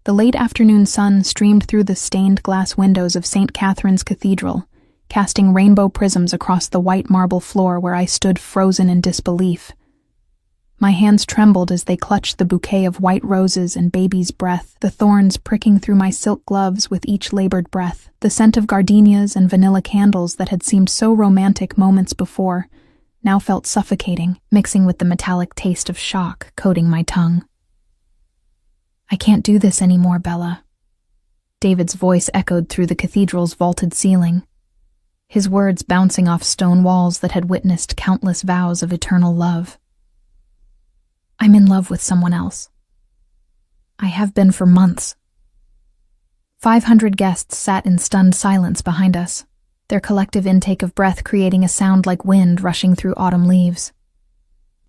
The late afternoon sun streamed through the stained glass windows of St. Catherine's Cathedral, casting rainbow prisms across the white marble floor where I stood frozen in disbelief. My hands trembled as they clutched the bouquet of white roses and baby's breath, the thorns pricking through my silk gloves with each labored breath. The scent of gardenias and vanilla candles that had seemed so romantic moments before now felt suffocating, mixing with the metallic taste of shock coating my tongue. "I can't do this anymore, Bella." David's voice echoed through the cathedral's vaulted ceiling, his words bouncing off stone walls that had witnessed countless vows of eternal love. "I'm in love with someone else. I have been for months." 500 guests sat in stunned silence behind us, their collective intake of breath creating a sound like wind rushing through autumn leaves.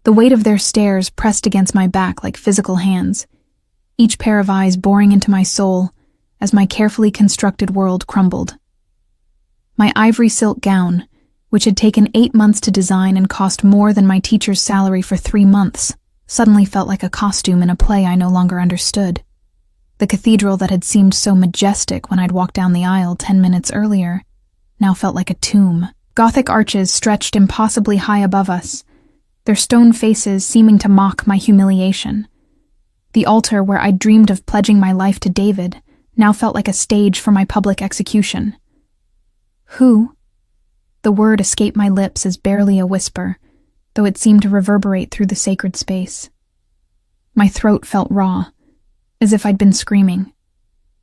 The weight of their stares pressed against my back like physical hands, each pair of eyes boring into my soul as my carefully constructed world crumbled. My ivory silk gown, which had taken 8 months to design and cost more than my teacher's salary for 3 months, suddenly felt like a costume in a play I no longer understood. The cathedral that had seemed so majestic when I'd walked down the aisle 10 minutes earlier now felt like a tomb. Gothic arches stretched impossibly high above us, their stone faces seeming to mock my humiliation. The altar where I'd dreamed of pledging my life to David now felt like a stage for my public execution. "Who?" The word escaped my lips as barely a whisper, though it seemed to reverberate through the sacred space. My throat felt raw, as if I'd been screaming,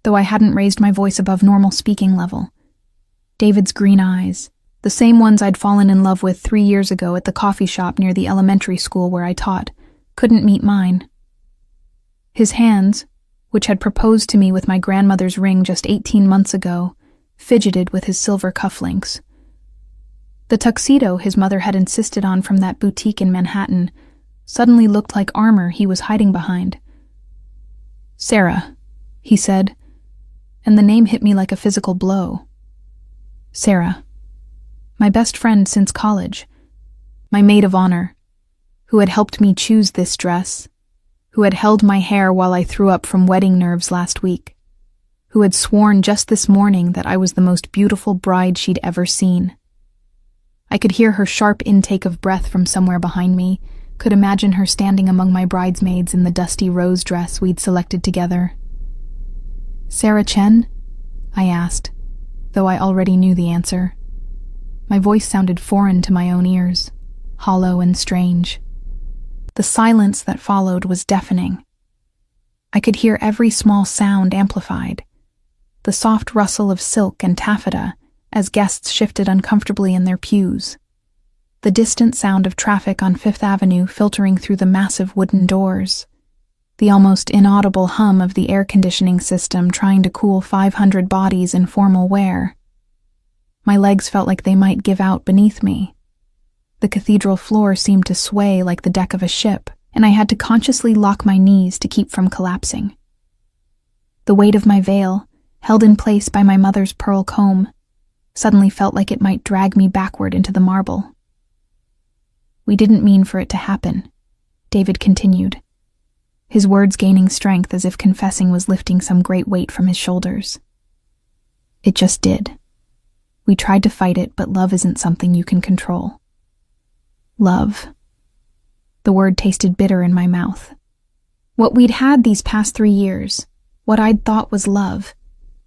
though I hadn't raised my voice above normal speaking level. David's green eyes, the same ones I'd fallen in love with 3 years ago at the coffee shop near the elementary school where I taught, couldn't meet mine. His hands, which had proposed to me with my grandmother's ring just 18 months ago, fidgeted with his silver cufflinks. The tuxedo his mother had insisted on from that boutique in Manhattan suddenly looked like armor he was hiding behind. "Sarah," he said, and the name hit me like a physical blow. Sarah, my best friend since college, my maid of honor, who had helped me choose this dress, who had held my hair while I threw up from wedding nerves last week, who had sworn just this morning that I was the most beautiful bride she'd ever seen. I could hear her sharp intake of breath from somewhere behind me, could imagine her standing among my bridesmaids in the dusty rose dress we'd selected together. "Sarah Chen?" I asked, though I already knew the answer. My voice sounded foreign to my own ears, hollow and strange. The silence that followed was deafening. I could hear every small sound amplified, the soft rustle of silk and taffeta as guests shifted uncomfortably in their pews, the distant sound of traffic on Fifth Avenue filtering through the massive wooden doors, the almost inaudible hum of the air conditioning system trying to cool 500 bodies in formal wear. My legs felt like they might give out beneath me. The cathedral floor seemed to sway like the deck of a ship, and I had to consciously lock my knees to keep from collapsing. The weight of my veil, held in place by my mother's pearl comb, suddenly felt like it might drag me backward into the marble. "We didn't mean for it to happen," David continued, his words gaining strength as if confessing was lifting some great weight from his shoulders. "It just did. We tried to fight it, but love isn't something you can control." Love. The word tasted bitter in my mouth. What we'd had these past 3 years, what I'd thought was love,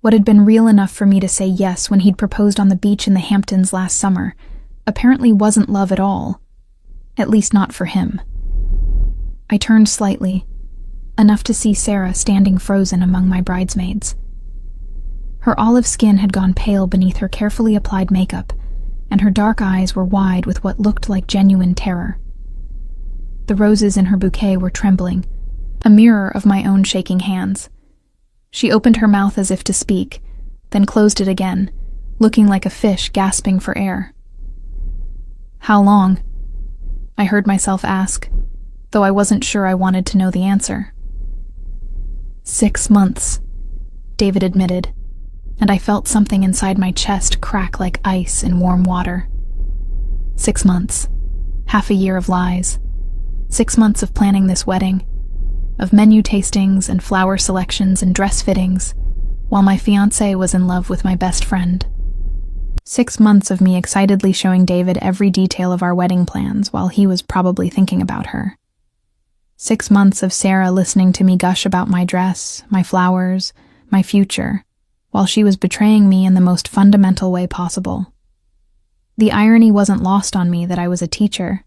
what had been real enough for me to say yes when he'd proposed on the beach in the Hamptons last summer, apparently wasn't love at all. At least not for him. I turned slightly, enough to see Sarah standing frozen among my bridesmaids. Her olive skin had gone pale beneath her carefully applied makeup, and her dark eyes were wide with what looked like genuine terror. The roses in her bouquet were trembling, a mirror of my own shaking hands. She opened her mouth as if to speak, then closed it again, looking like a fish gasping for air. "How long?" I heard myself ask, though I wasn't sure I wanted to know the answer. 6 months, David admitted, and I felt something inside my chest crack like ice in warm water. 6 months, half a year of lies, 6 months of planning this wedding, of menu tastings and flower selections and dress fittings, while my fiancé was in love with my best friend. 6 months of me excitedly showing David every detail of our wedding plans while he was probably thinking about her. 6 months of Sarah listening to me gush about my dress, my flowers, my future, while she was betraying me in the most fundamental way possible. The irony wasn't lost on me that I was a teacher,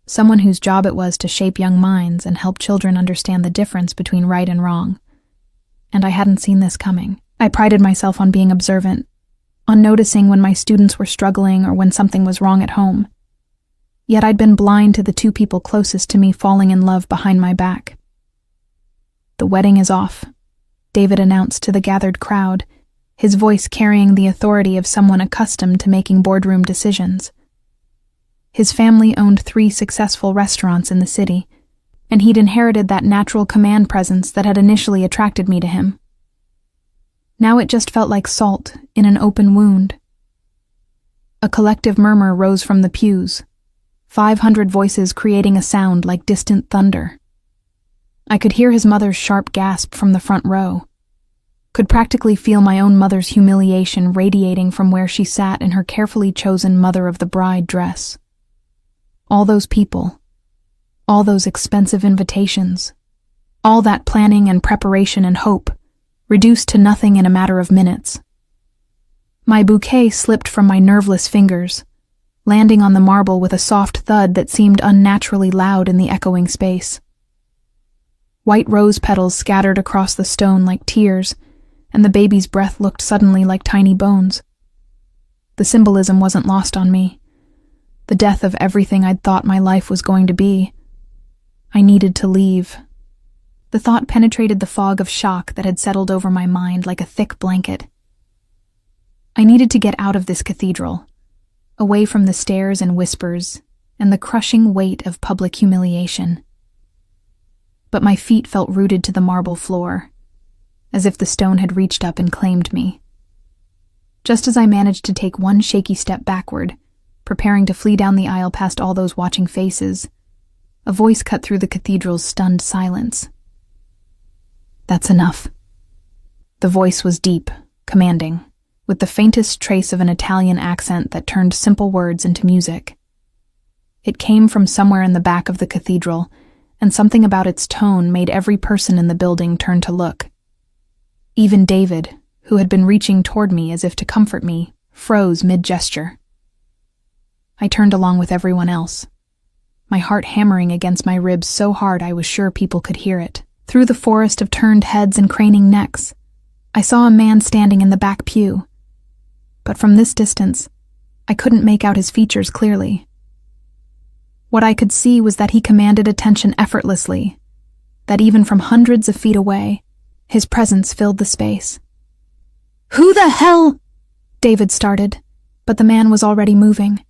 someone whose job it was to shape young minds and help children understand the difference between right and wrong. And I hadn't seen this coming. I prided myself on being observant, on noticing when my students were struggling or when something was wrong at home. Yet I'd been blind to the 2 people closest to me falling in love behind my back. "The wedding is off," David announced to the gathered crowd, his voice carrying the authority of someone accustomed to making boardroom decisions. His family owned 3 successful restaurants in the city, and he'd inherited that natural command presence that had initially attracted me to him. Now it just felt like salt in an open wound. A collective murmur rose from the pews, 500 voices creating a sound like distant thunder. I could hear his mother's sharp gasp from the front row, could practically feel my own mother's humiliation radiating from where she sat in her carefully chosen mother-of-the-bride dress. All those people, all those expensive invitations, all that planning and preparation and hope, reduced to nothing in a matter of minutes. My bouquet slipped from my nerveless fingers, landing on the marble with a soft thud that seemed unnaturally loud in the echoing space. White rose petals scattered across the stone like tears, and the baby's breath looked suddenly like tiny bones. The symbolism wasn't lost on me. The death of everything I'd thought my life was going to be. I needed to leave. The thought penetrated the fog of shock that had settled over my mind like a thick blanket. I needed to get out of this cathedral, away from the stares and whispers and the crushing weight of public humiliation. But my feet felt rooted to the marble floor, as if the stone had reached up and claimed me. Just as I managed to take one shaky step backward, preparing to flee down the aisle past all those watching faces, a voice cut through the cathedral's stunned silence. "That's enough." The voice was deep, commanding, with the faintest trace of an Italian accent that turned simple words into music. It came from somewhere in the back of the cathedral, and something about its tone made every person in the building turn to look. Even David, who had been reaching toward me as if to comfort me, froze mid-gesture. I turned along with everyone else, my heart hammering against my ribs so hard I was sure people could hear it. Through the forest of turned heads and craning necks, I saw a man standing in the back pew. But from this distance, I couldn't make out his features clearly. What I could see was that he commanded attention effortlessly, that even from hundreds of feet away, his presence filled the space. "Who the hell?" David started, but the man was already moving.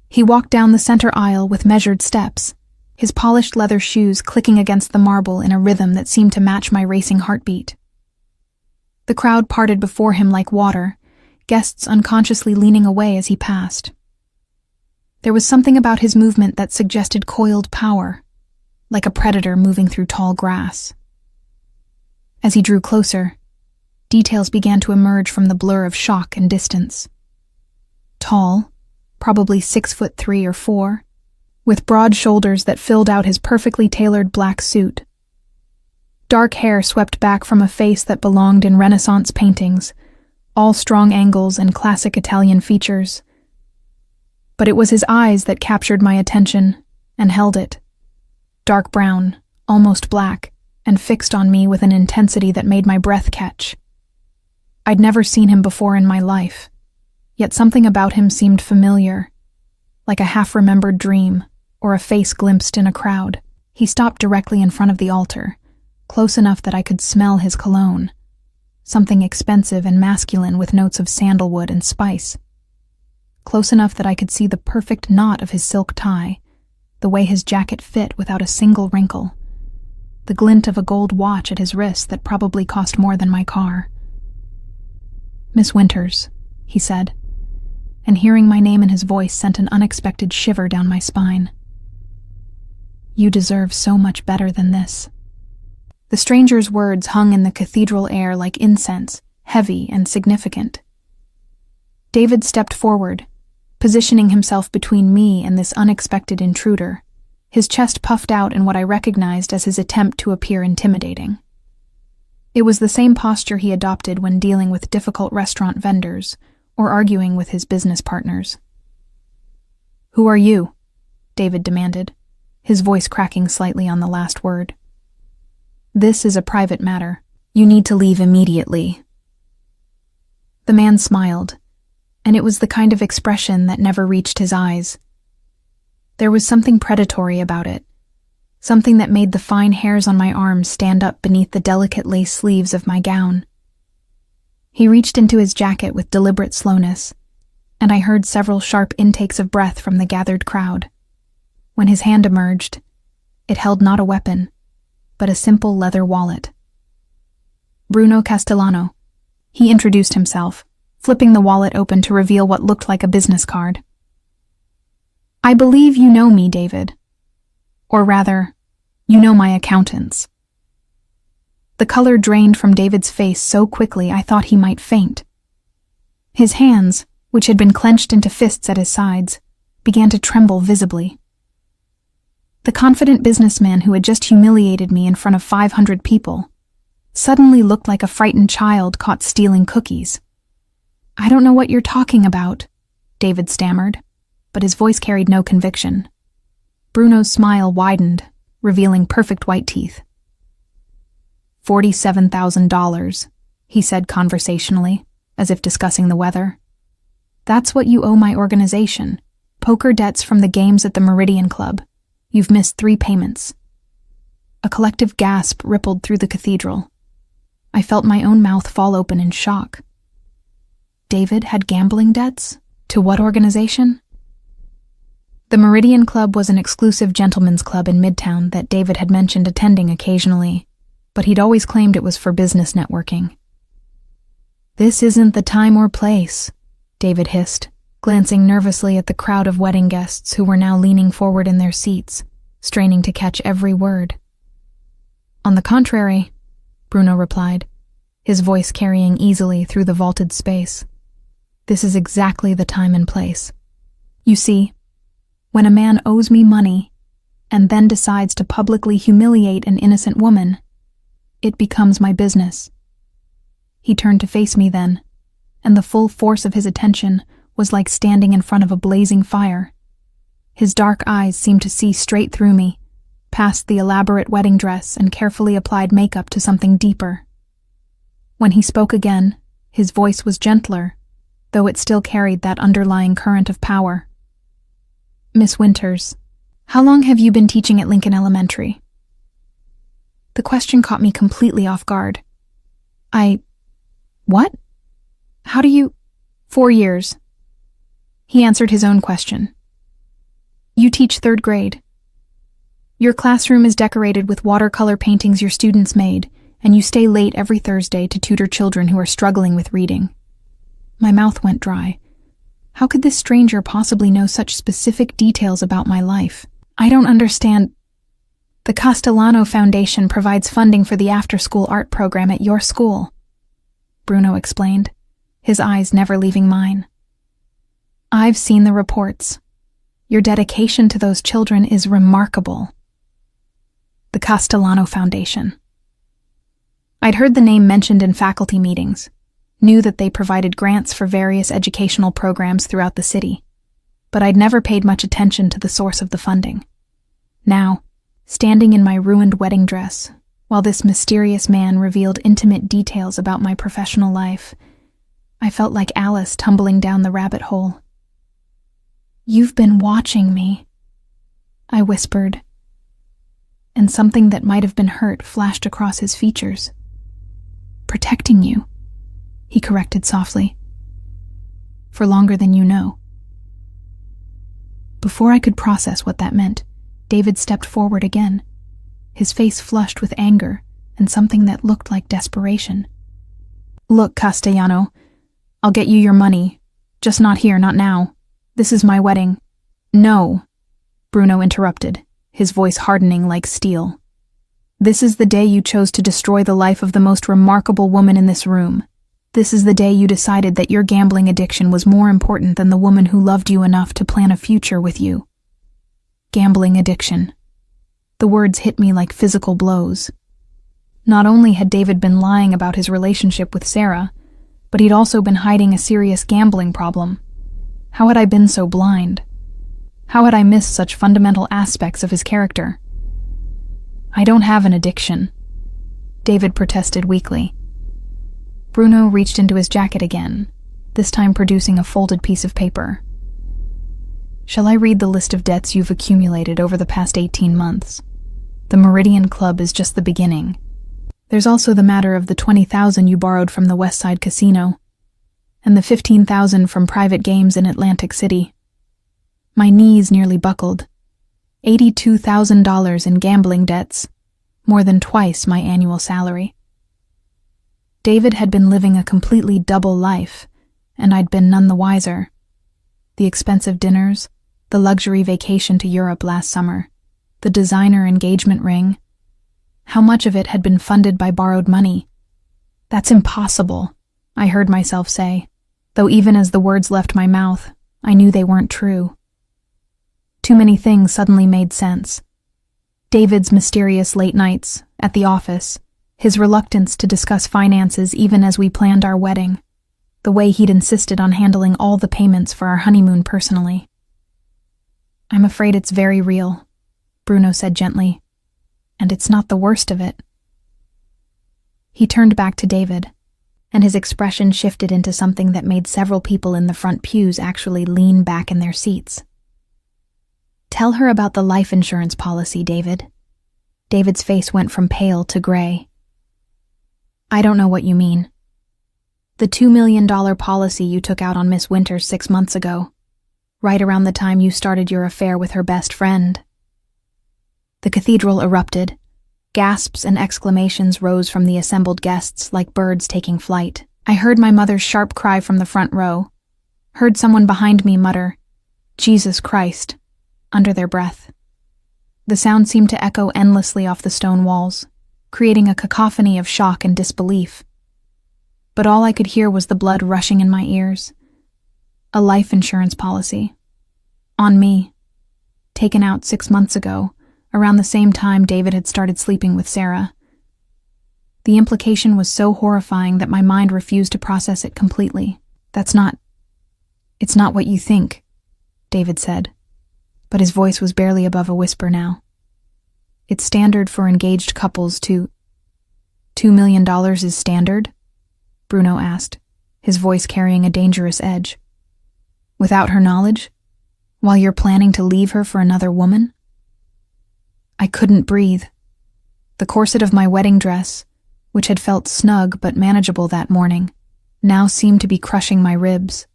He walked down the center aisle with measured steps, his polished leather shoes clicking against the marble in a rhythm that seemed to match my racing heartbeat. The crowd parted before him like water, guests unconsciously leaning away as he passed. There was something about his movement that suggested coiled power, like a predator moving through tall grass. As he drew closer, details began to emerge from the blur of shock and distance. Tall, probably 6'3" or 4", with broad shoulders that filled out his perfectly tailored black suit. Dark hair swept back from a face that belonged in Renaissance paintings, all strong angles and classic Italian features. But it was his eyes that captured my attention and held it. Dark brown, almost black, and fixed on me with an intensity that made my breath catch. I'd never seen him before in my life, yet something about him seemed familiar, like a half-remembered dream or a face glimpsed in a crowd. He stopped directly in front of the altar, close enough that I could smell his cologne, something expensive and masculine with notes of sandalwood and spice. Close enough that I could see the perfect knot of his silk tie, the way his jacket fit without a single wrinkle, the glint of a gold watch at his wrist that probably cost more than my car. "Miss Winters," he said, and hearing my name in his voice sent an unexpected shiver down my spine. "You deserve so much better than this." The stranger's words hung in the cathedral air like incense, heavy and significant. David stepped forward, positioning himself between me and this unexpected intruder, his chest puffed out in what I recognized as his attempt to appear intimidating. It was the same posture he adopted when dealing with difficult restaurant vendors or arguing with his business partners. "Who are you?" David demanded, his voice cracking slightly on the last word. "This is a private matter. You need to leave immediately." The man smiled, and it was the kind of expression that never reached his eyes. There was something predatory about it, something that made the fine hairs on my arms stand up beneath the delicate lace sleeves of my gown. He reached into his jacket with deliberate slowness, and I heard several sharp intakes of breath from the gathered crowd. When his hand emerged, it held not a weapon, but a simple leather wallet. "Bruno Castellano," he introduced himself, flipping the wallet open to reveal what looked like a business card. "I believe you know me, David. Or rather, you know my accountants." The color drained from David's face so quickly I thought he might faint. His hands, which had been clenched into fists at his sides, began to tremble visibly. The confident businessman who had just humiliated me in front of 500 people suddenly looked like a frightened child caught stealing cookies. "I don't know what you're talking about," David stammered, but his voice carried no conviction. Bruno's smile widened, revealing perfect white teeth. $47,000, he said conversationally, as if discussing the weather. "That's what you owe my organization. Poker debts from the games at the Meridian Club. You've missed 3 payments." A collective gasp rippled through the cathedral. I felt my own mouth fall open in shock. David had gambling debts? To what organization? The Meridian Club was an exclusive gentlemen's club in Midtown that David had mentioned attending occasionally, but he'd always claimed it was for business networking. "This isn't the time or place," David hissed, glancing nervously at the crowd of wedding guests who were now leaning forward in their seats, straining to catch every word. "On the contrary," Bruno replied, his voice carrying easily through the vaulted space. "This is exactly the time and place. You see, when a man owes me money and then decides to publicly humiliate an innocent woman, it becomes my business." He turned to face me then, and the full force of his attention was like standing in front of a blazing fire. His dark eyes seemed to see straight through me, past the elaborate wedding dress and carefully applied makeup to something deeper. When he spoke again, his voice was gentler, though it still carried that underlying current of power. "Miss Winters, how long have you been teaching at Lincoln Elementary?" The question caught me completely off guard. What? How do you— 4 years. He answered his own question. "You teach 3rd grade. Your classroom is decorated with watercolor paintings your students made, and you stay late every Thursday to tutor children who are struggling with reading." My mouth went dry. How could this stranger possibly know such specific details about my life? "I don't understand." "The Castellano Foundation provides funding for the after-school art program at your school," Bruno explained, his eyes never leaving mine. "I've seen the reports. Your dedication to those children is remarkable." The Castellano Foundation. I'd heard the name mentioned in faculty meetings, knew that they provided grants for various educational programs throughout the city, but I'd never paid much attention to the source of the funding. Now, standing in my ruined wedding dress, while this mysterious man revealed intimate details about my professional life, I felt like Alice tumbling down the rabbit hole. "You've been watching me," I whispered, and something that might have been hurt flashed across his features. "Protecting you," he corrected softly. "For longer than you know." Before I could process what that meant, David stepped forward again, his face flushed with anger and something that looked like desperation. "Look, Castellano, I'll get you your money. Just not here, not now. This is my wedding." "No," Bruno interrupted, his voice hardening like steel. This is the day you chose to destroy the life of the most remarkable woman in this room. This is the day you decided that your gambling addiction was more important than the woman who loved you enough to plan a future with you. Gambling addiction. The words hit me like physical blows. Not only had David been lying about his relationship with Sarah, but he'd also been hiding a serious gambling problem. How had I been so blind? How had I missed such fundamental aspects of his character? I don't have an addiction, David protested weakly. Bruno reached into his jacket again, this time producing a folded piece of paper. Shall I read the list of debts you've accumulated over the past 18 months? The Meridian Club is just the beginning. There's also the matter of the $20,000 you borrowed from the West Side Casino, and the $15,000 from private games in Atlantic City. My knees nearly buckled. $82,000 in gambling debts, more than twice my annual salary. David had been living a completely double life, and I'd been none the wiser. The expensive dinners, the luxury vacation to Europe last summer, the designer engagement ring. How much of it had been funded by borrowed money? That's impossible, I heard myself say, though even as the words left my mouth, I knew they weren't true. Too many things suddenly made sense. David's mysterious late nights at the office, his reluctance to discuss finances even as we planned our wedding, the way he'd insisted on handling all the payments for our honeymoon personally. I'm afraid it's very real, Bruno said gently, and it's not the worst of it. He turned back to David, and his expression shifted into something that made several people in the front pews actually lean back in their seats. Tell her about the life insurance policy, David. David's face went from pale to gray. I don't know what you mean. The $2 million policy you took out on Miss Winters 6 months ago, right around the time you started your affair with her best friend. The cathedral erupted. Gasps and exclamations rose from the assembled guests like birds taking flight. I heard my mother's sharp cry from the front row, heard someone behind me mutter, "Jesus Christ," under their breath. The sound seemed to echo endlessly off the stone walls, creating a cacophony of shock and disbelief. But all I could hear was the blood rushing in my ears. A life insurance policy. On me. Taken out 6 months ago, around the same time David had started sleeping with Sarah. The implication was so horrifying that my mind refused to process it completely. It's not what you think, David said, but his voice was barely above a whisper now. It's standard for engaged couples to— $2 million is standard? Bruno asked, his voice carrying a dangerous edge. Without her knowledge? While you're planning to leave her for another woman? I couldn't breathe. The corset of my wedding dress, which had felt snug but manageable that morning, now seemed to be crushing my ribs.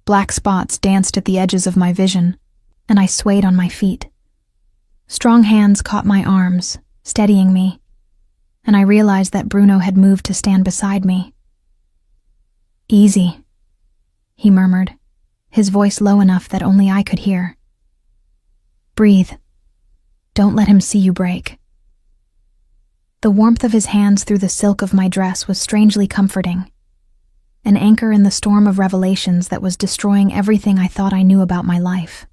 Black spots danced at the edges of my vision, and I swayed on my feet. Strong hands caught my arms, steadying me, and I realized that Bruno had moved to stand beside me. Easy, he murmured, his voice low enough that only I could hear. Breathe. Don't let him see you break. The warmth of his hands through the silk of my dress was strangely comforting, an anchor in the storm of revelations that was destroying everything I thought I knew about my life.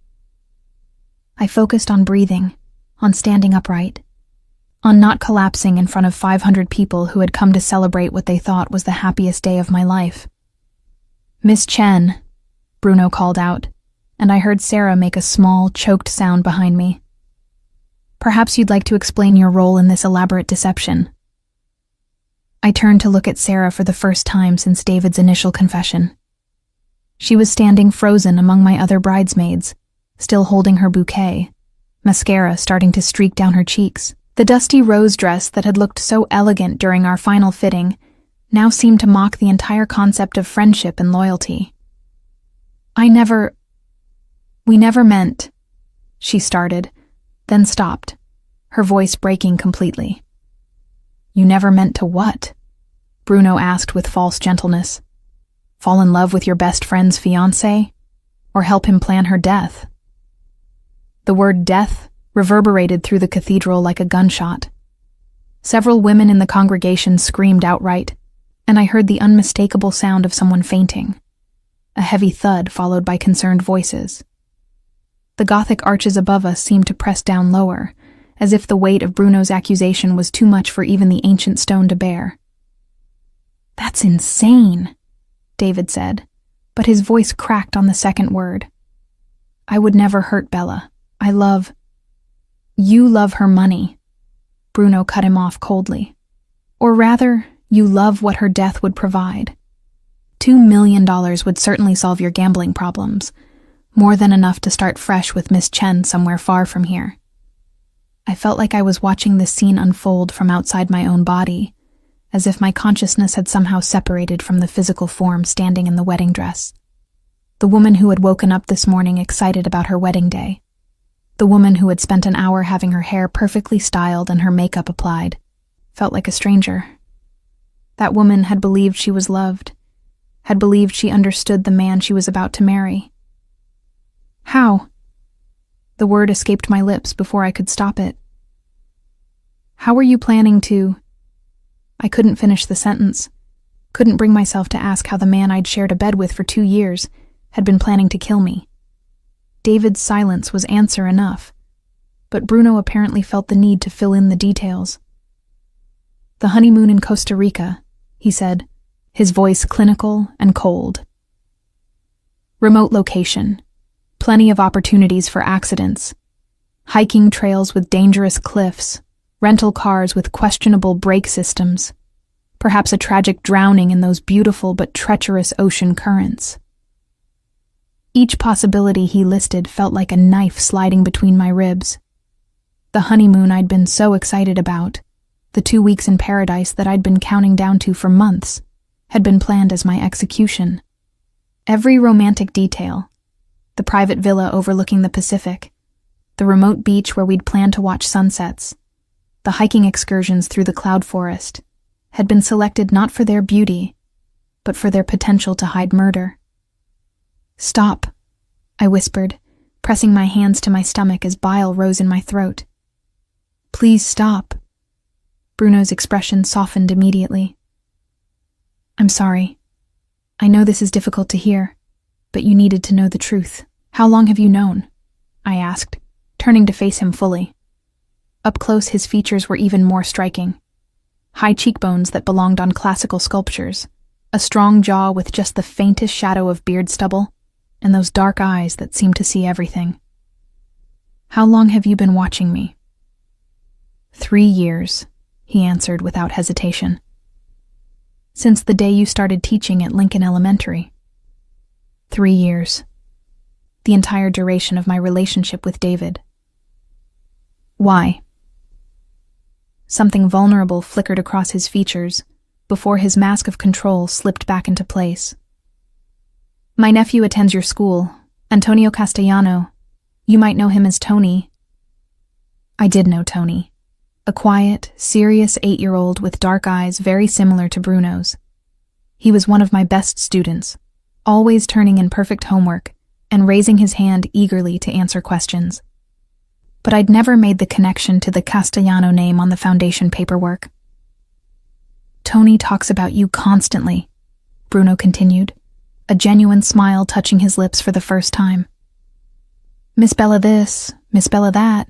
I focused on breathing, on standing upright, on not collapsing in front of 500 people who had come to celebrate what they thought was the happiest day of my life. Miss Chen, Bruno called out, and I heard Sarah make a small, choked sound behind me. Perhaps you'd like to explain your role in this elaborate deception. I turned to look at Sarah for the first time since David's initial confession. She was standing frozen among my other bridesmaids, still holding her bouquet, mascara starting to streak down her cheeks. The dusty rose dress that had looked so elegant during our final fitting now seemed to mock the entire concept of friendship and loyalty. We never meant, she started, then stopped, her voice breaking completely. You never meant to what? Bruno asked with false gentleness. Fall in love with your best friend's fiancé? Or help him plan her death? The word death reverberated through the cathedral like a gunshot. Several women in the congregation screamed outright, and I heard the unmistakable sound of someone fainting. A heavy thud followed by concerned voices. The Gothic arches above us seemed to press down lower, as if the weight of Bruno's accusation was too much for even the ancient stone to bear. "That's insane," David said, but his voice cracked on the second word. "I would never hurt Bella. You love her money." Bruno cut him off coldly. "Or rather, you love what her death would provide. $2 million would certainly solve your gambling problems, more than enough to start fresh with Miss Chen somewhere far from here." I felt like I was watching this scene unfold from outside my own body, as if my consciousness had somehow separated from the physical form standing in the wedding dress. The woman who had woken up this morning excited about her wedding day. The woman who had spent an hour having her hair perfectly styled and her makeup applied felt like a stranger. That woman had believed she was loved, had believed she understood the man she was about to marry. How? The word escaped my lips before I could stop it. "How were you planning to—" I couldn't finish the sentence, couldn't bring myself to ask how the man I'd shared a bed with for 2 years had been planning to kill me. David's silence was answer enough, but Bruno apparently felt the need to fill in the details. "The honeymoon in Costa Rica," he said, his voice clinical and cold. "Remote location, plenty of opportunities for accidents, hiking trails with dangerous cliffs, rental cars with questionable brake systems, perhaps a tragic drowning in those beautiful but treacherous ocean currents." Each possibility he listed felt like a knife sliding between my ribs. The honeymoon I'd been so excited about, the 2 weeks in paradise that I'd been counting down to for months, had been planned as my execution. Every romantic detail, the private villa overlooking the Pacific, the remote beach where we'd planned to watch sunsets, the hiking excursions through the cloud forest, had been selected not for their beauty, but for their potential to hide murder. "Stop," I whispered, pressing my hands to my stomach as bile rose in my throat. "Please stop." Bruno's expression softened immediately. "I'm sorry. I know this is difficult to hear, but you needed to know the truth. How long have you known?" I asked, turning to face him fully. Up close, his features were even more striking. High cheekbones that belonged on classical sculptures, a strong jaw with just the faintest shadow of beard stubble, and those dark eyes that seemed to see everything. "How long have you been watching me?" 3 years, he answered without hesitation. "Since the day you started teaching at Lincoln Elementary." 3 years. The entire duration of my relationship with David. "Why?" Something vulnerable flickered across his features before his mask of control slipped back into place. "My nephew attends your school, Antonio Castellano. You might know him as Tony." I did know Tony, a quiet, serious 8-year-old with dark eyes very similar to Bruno's. He was one of my best students, always turning in perfect homework and raising his hand eagerly to answer questions. But I'd never made the connection to the Castellano name on the foundation paperwork. "Tony talks about you constantly," Bruno continued, a genuine smile touching his lips for the first time. "Miss Bella this, Miss Bella that.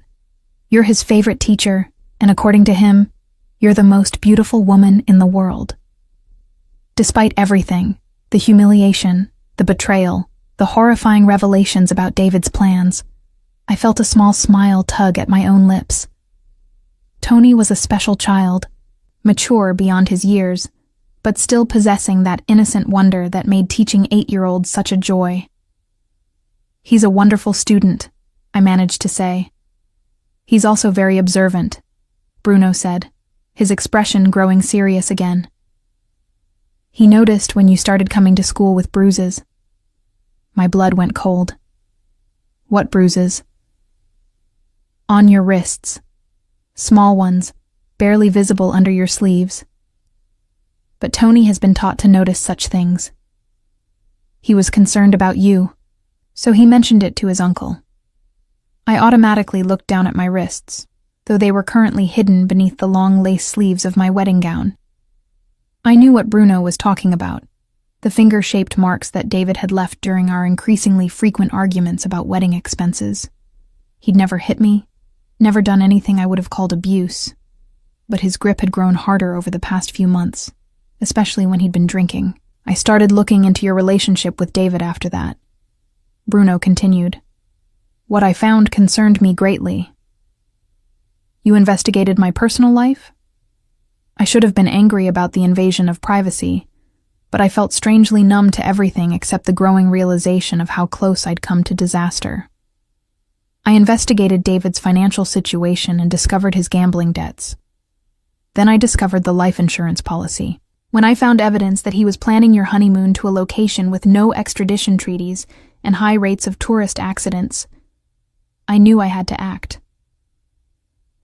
You're his favorite teacher, and according to him, you're the most beautiful woman in the world." Despite everything, the humiliation, the betrayal, the horrifying revelations about David's plans, I felt a small smile tug at my own lips. Tony was a special child, mature beyond his years, but still possessing that innocent wonder that made teaching 8-year-olds such a joy. "He's a wonderful student," I managed to say. "He's also very observant," Bruno said, his expression growing serious again. "He noticed when you started coming to school with bruises." My blood went cold. "What bruises?" "On your wrists. Small ones, barely visible under your sleeves. But Tony has been taught to notice such things. He was concerned about you, so he mentioned it to his uncle." I automatically looked down at my wrists, though they were currently hidden beneath the long lace sleeves of my wedding gown. I knew what Bruno was talking about, the finger-shaped marks that David had left during our increasingly frequent arguments about wedding expenses. He'd never hit me, never done anything I would have called abuse, but his grip had grown harder over the past few months, especially when he'd been drinking. I started looking into your relationship with David after that. Bruno continued. What I found concerned me greatly. You investigated my personal life? I should have been angry about the invasion of privacy, but I felt strangely numb to everything except the growing realization of how close I'd come to disaster. I investigated David's financial situation and discovered his gambling debts. Then I discovered the life insurance policy. When I found evidence that he was planning your honeymoon to a location with no extradition treaties and high rates of tourist accidents, I knew I had to act.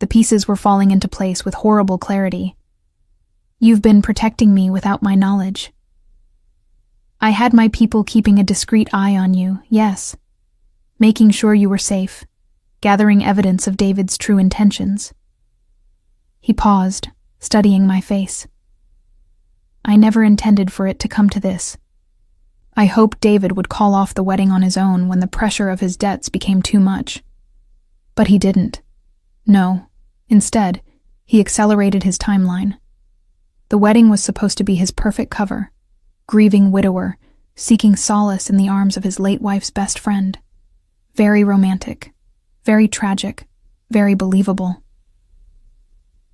The pieces were falling into place with horrible clarity. You've been protecting me without my knowledge. I had my people keeping a discreet eye on you, yes, making sure you were safe, gathering evidence of David's true intentions. He paused, studying my face. I never intended for it to come to this. I hoped David would call off the wedding on his own when the pressure of his debts became too much. But he didn't. No, instead, he accelerated his timeline. The wedding was supposed to be his perfect cover, grieving widower, seeking solace in the arms of his late wife's best friend. Very romantic, very tragic, very believable.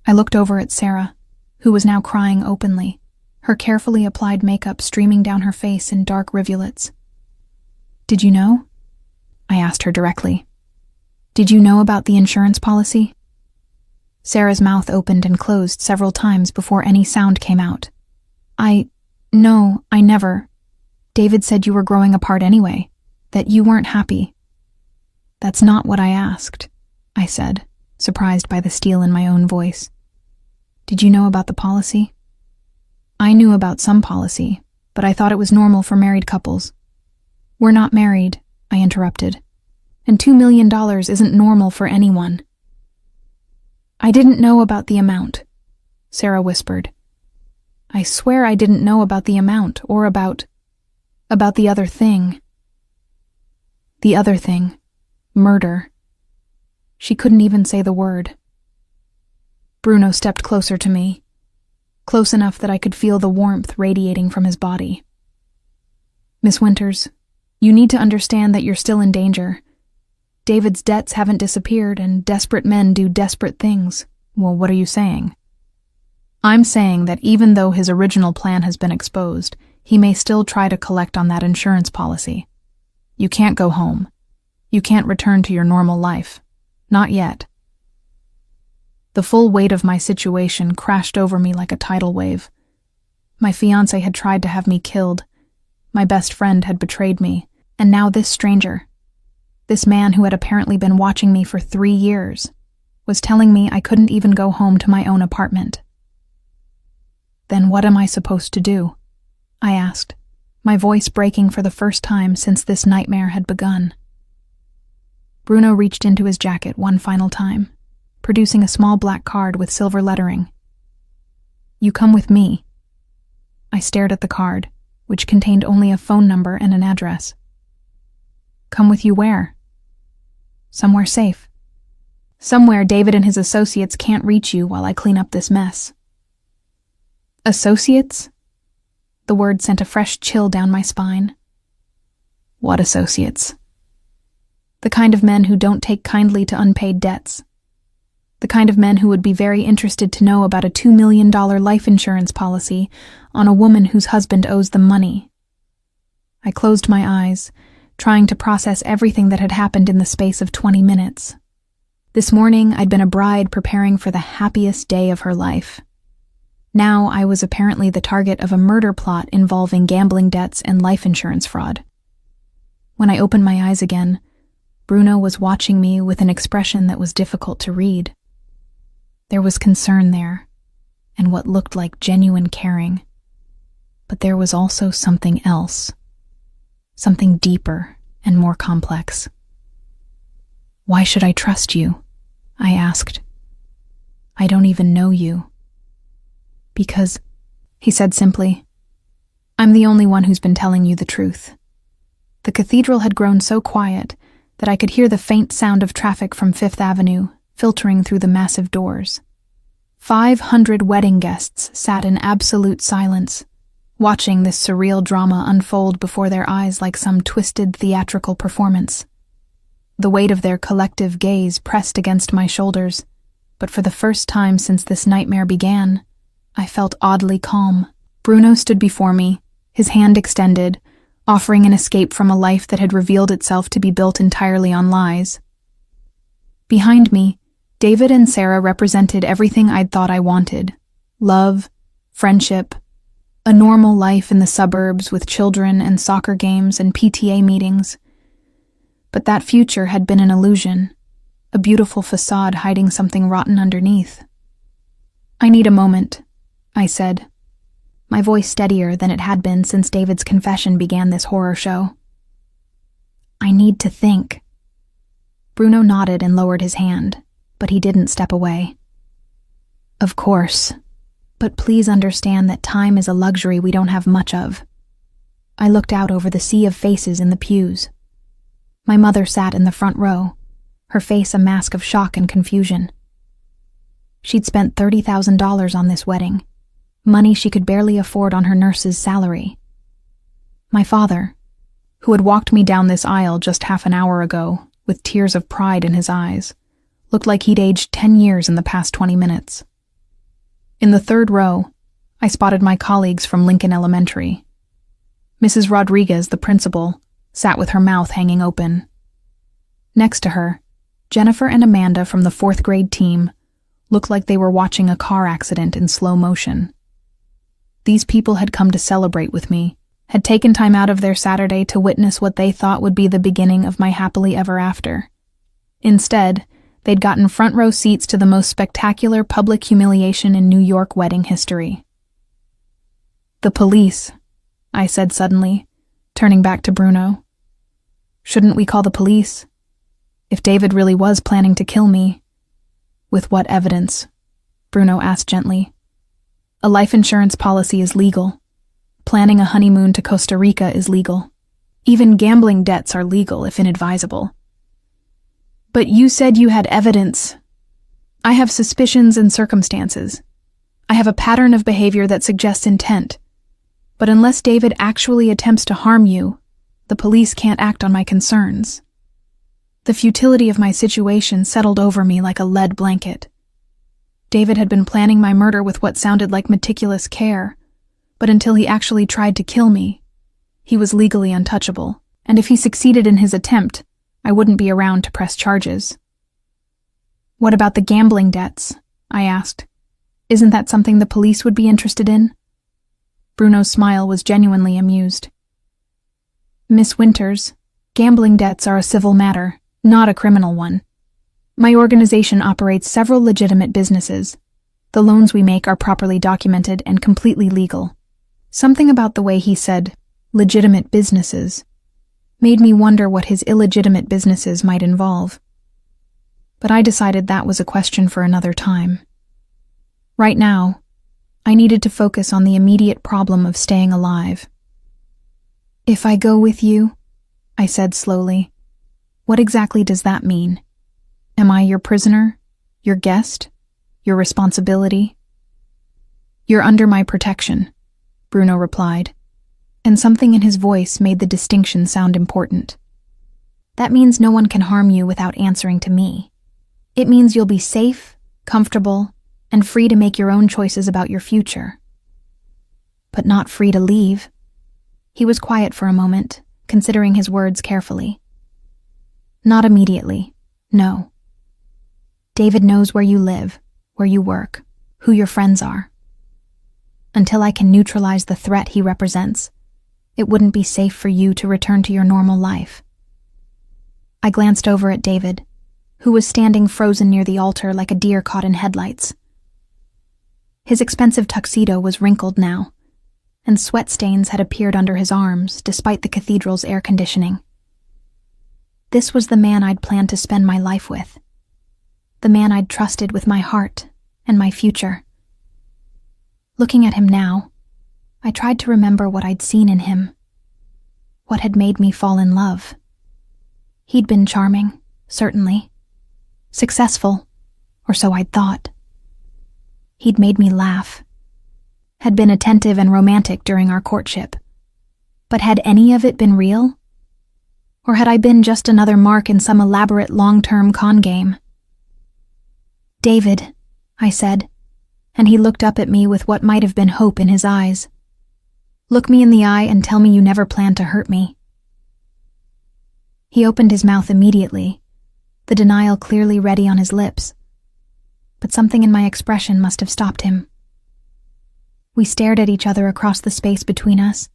I looked over at Sarah, who was now crying openly, her carefully applied makeup streaming down her face in dark rivulets. Did you know? I asked her directly. Did you know about the insurance policy? Sarah's mouth opened and closed several times before any sound came out. No, I never. David said you were growing apart anyway, that you weren't happy. That's not what I asked, I said, surprised by the steel in my own voice. Did you know about the policy? I knew about some policy, but I thought it was normal for married couples. We're not married, I interrupted, and $2 million isn't normal for anyone. I didn't know about the amount, Sarah whispered. I swear I didn't know about the amount or about the other thing. The other thing. Murder. She couldn't even say the word. Bruno stepped closer to me, close enough that I could feel the warmth radiating from his body. Miss Winters, you need to understand that you're still in danger. David's debts haven't disappeared, and desperate men do desperate things. Well, what are you saying? I'm saying that even though his original plan has been exposed, he may still try to collect on that insurance policy. You can't go home. You can't return to your normal life. Not yet. The full weight of my situation crashed over me like a tidal wave. My fiancé had tried to have me killed. My best friend had betrayed me. And now this stranger, this man who had apparently been watching me for 3 years, was telling me I couldn't even go home to my own apartment. Then what am I supposed to do? I asked, my voice breaking for the first time since this nightmare had begun. Bruno reached into his jacket one final time, producing a small black card with silver lettering. You come with me. I stared at the card, which contained only a phone number and an address. Come with you where? Somewhere safe. Somewhere David and his associates can't reach you while I clean up this mess. Associates? The word sent a fresh chill down my spine. What associates? The kind of men who don't take kindly to unpaid debts. The kind of men who would be very interested to know about a $2 million life insurance policy on a woman whose husband owes them money. I closed my eyes, trying to process everything that had happened in the space of 20 minutes. This morning, I'd been a bride preparing for the happiest day of her life. Now I was apparently the target of a murder plot involving gambling debts and life insurance fraud. When I opened my eyes again, Bruno was watching me with an expression that was difficult to read. There was concern there, and what looked like genuine caring. But there was also something else, something deeper and more complex. Why should I trust you? I asked, I don't even know you. Because, he said simply, I'm the only one who's been telling you the truth. The cathedral had grown so quiet that I could hear the faint sound of traffic from Fifth Avenue filtering through the massive doors. 500 wedding guests sat in absolute silence, watching this surreal drama unfold before their eyes like some twisted theatrical performance. The weight of their collective gaze pressed against my shoulders, but for the first time since this nightmare began, I felt oddly calm. Bruno stood before me, his hand extended, offering an escape from a life that had revealed itself to be built entirely on lies. Behind me, David and Sarah represented everything I'd thought I wanted: love, friendship, a normal life in the suburbs with children and soccer games and PTA meetings. But that future had been an illusion, a beautiful facade hiding something rotten underneath. I need a moment, I said, my voice steadier than it had been since David's confession began this horror show. I need to think. Bruno nodded and lowered his hand, but he didn't step away. Of course, but please understand that time is a luxury we don't have much of. I looked out over the sea of faces in the pews. My mother sat in the front row, her face a mask of shock and confusion. She'd spent $30,000 on this wedding, money she could barely afford on her nurse's salary. My father, who had walked me down this aisle just half an hour ago, with tears of pride in his eyes, looked like he'd aged 10 years in the past 20 minutes. In the third row, I spotted my colleagues from Lincoln Elementary. Mrs. Rodriguez, the principal, sat with her mouth hanging open. Next to her, Jennifer and Amanda from the 4th grade team looked like they were watching a car accident in slow motion. These people had come to celebrate with me, had taken time out of their Saturday to witness what they thought would be the beginning of my happily ever after. Instead, they'd gotten front row seats to the most spectacular public humiliation in New York wedding history. The police, I said suddenly, turning back to Bruno. Shouldn't we call the police? If David really was planning to kill me. With what evidence? Bruno asked gently. A life insurance policy is legal. Planning a honeymoon to Costa Rica is legal. Even gambling debts are legal if inadvisable. But you said you had evidence. I have suspicions and circumstances. I have a pattern of behavior that suggests intent. But unless David actually attempts to harm you, the police can't act on my concerns. The futility of my situation settled over me like a lead blanket. David had been planning my murder with what sounded like meticulous care, but until he actually tried to kill me, he was legally untouchable, and if he succeeded in his attempt, I wouldn't be around to press charges. What about the gambling debts? I asked. Isn't that something the police would be interested in? Bruno's smile was genuinely amused. Miss Winters, gambling debts are a civil matter, not a criminal one. My organization operates several legitimate businesses. The loans we make are properly documented and completely legal. Something about the way he said, legitimate businesses, made me wonder what his illegitimate businesses might involve. But I decided that was a question for another time. Right now, I needed to focus on the immediate problem of staying alive. If I go with you, I said slowly, what exactly does that mean? Am I your prisoner, your guest, your responsibility? You're under my protection, Bruno replied, and something in his voice made the distinction sound important. That means no one can harm you without answering to me. It means you'll be safe, comfortable, and free to make your own choices about your future. But not free to leave. He was quiet for a moment, considering his words carefully. Not immediately, no. David knows where you live, where you work, who your friends are. Until I can neutralize the threat he represents, it wouldn't be safe for you to return to your normal life. I glanced over at David, who was standing frozen near the altar like a deer caught in headlights. His expensive tuxedo was wrinkled now, and sweat stains had appeared under his arms despite the cathedral's air conditioning. This was the man I'd planned to spend my life with. The man I'd trusted with my heart and my future. Looking at him now, I tried to remember what I'd seen in him, what had made me fall in love. He'd been charming, certainly. Successful, or so I'd thought. He'd made me laugh, had been attentive and romantic during our courtship. But had any of it been real? Or had I been just another mark in some elaborate long-term con game? "David," I said, and he looked up at me with what might have been hope in his eyes. "Look me in the eye and tell me you never planned to hurt me." He opened his mouth immediately, the denial clearly ready on his lips. But something in my expression must have stopped him. We stared at each other across the space between us,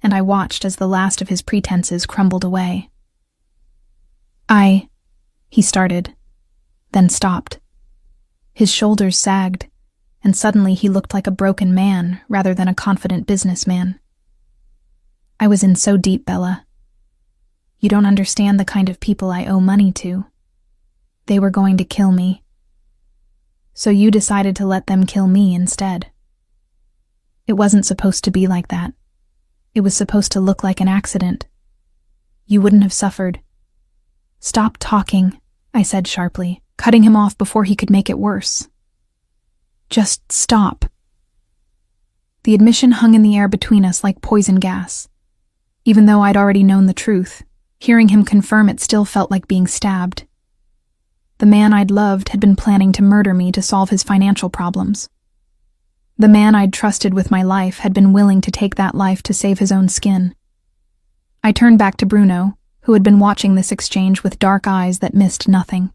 and I watched as the last of his pretenses crumbled away. He started, then stopped. His shoulders sagged, and suddenly he looked like a broken man rather than a confident businessman. "I was in so deep, Bella. You don't understand the kind of people I owe money to. They were going to kill me. So you decided to let them kill me instead. It wasn't supposed to be like that. It was supposed to look like an accident. You wouldn't have suffered." "Stop talking," I said sharply, cutting him off before he could make it worse. "Just stop." The admission hung in the air between us like poison gas. Even though I'd already known the truth, hearing him confirm it still felt like being stabbed. The man I'd loved had been planning to murder me to solve his financial problems. The man I'd trusted with my life had been willing to take that life to save his own skin. I turned back to Bruno, who had been watching this exchange with dark eyes that missed nothing.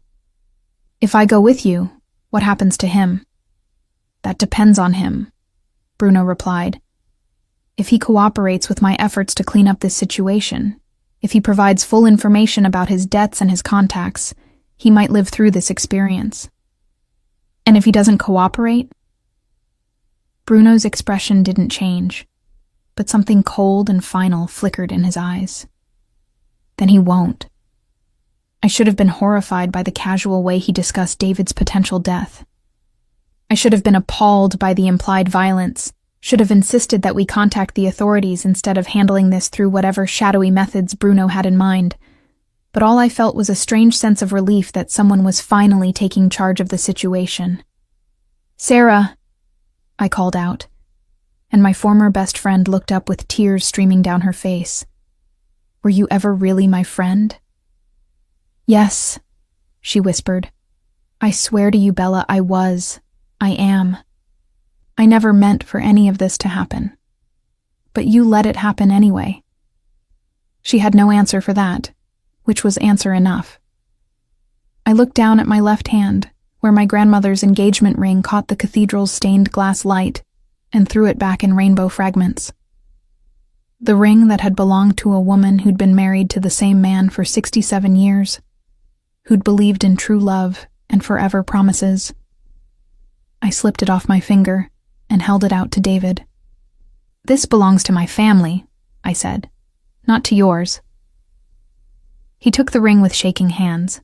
"If I go with you, what happens to him?" "That depends on him," Bruno replied. "If he cooperates with my efforts to clean up this situation, if he provides full information about his debts and his contacts, he might live through this experience. And if he doesn't cooperate?" Bruno's expression didn't change, but something cold and final flickered in his eyes. "Then he won't." I should have been horrified by the casual way he discussed David's potential death. I should have been appalled by the implied violence, should have insisted that we contact the authorities instead of handling this through whatever shadowy methods Bruno had in mind. But all I felt was a strange sense of relief that someone was finally taking charge of the situation. "Sarah," I called out, and my former best friend looked up with tears streaming down her face. "Were you ever really my friend?" "Yes," she whispered. "I swear to you, Bella, I was. I am. I never meant for any of this to happen. But you let it happen anyway." She had no answer for that, which was answer enough. I looked down at my left hand, where my grandmother's engagement ring caught the cathedral's stained glass light, and threw it back in rainbow fragments. The ring that had belonged to a woman who'd been married to the same man for 67 years, who'd believed in true love and forever promises. I slipped it off my finger and held it out to David. "This belongs to my family," I said, "not to yours." He took the ring with shaking hands,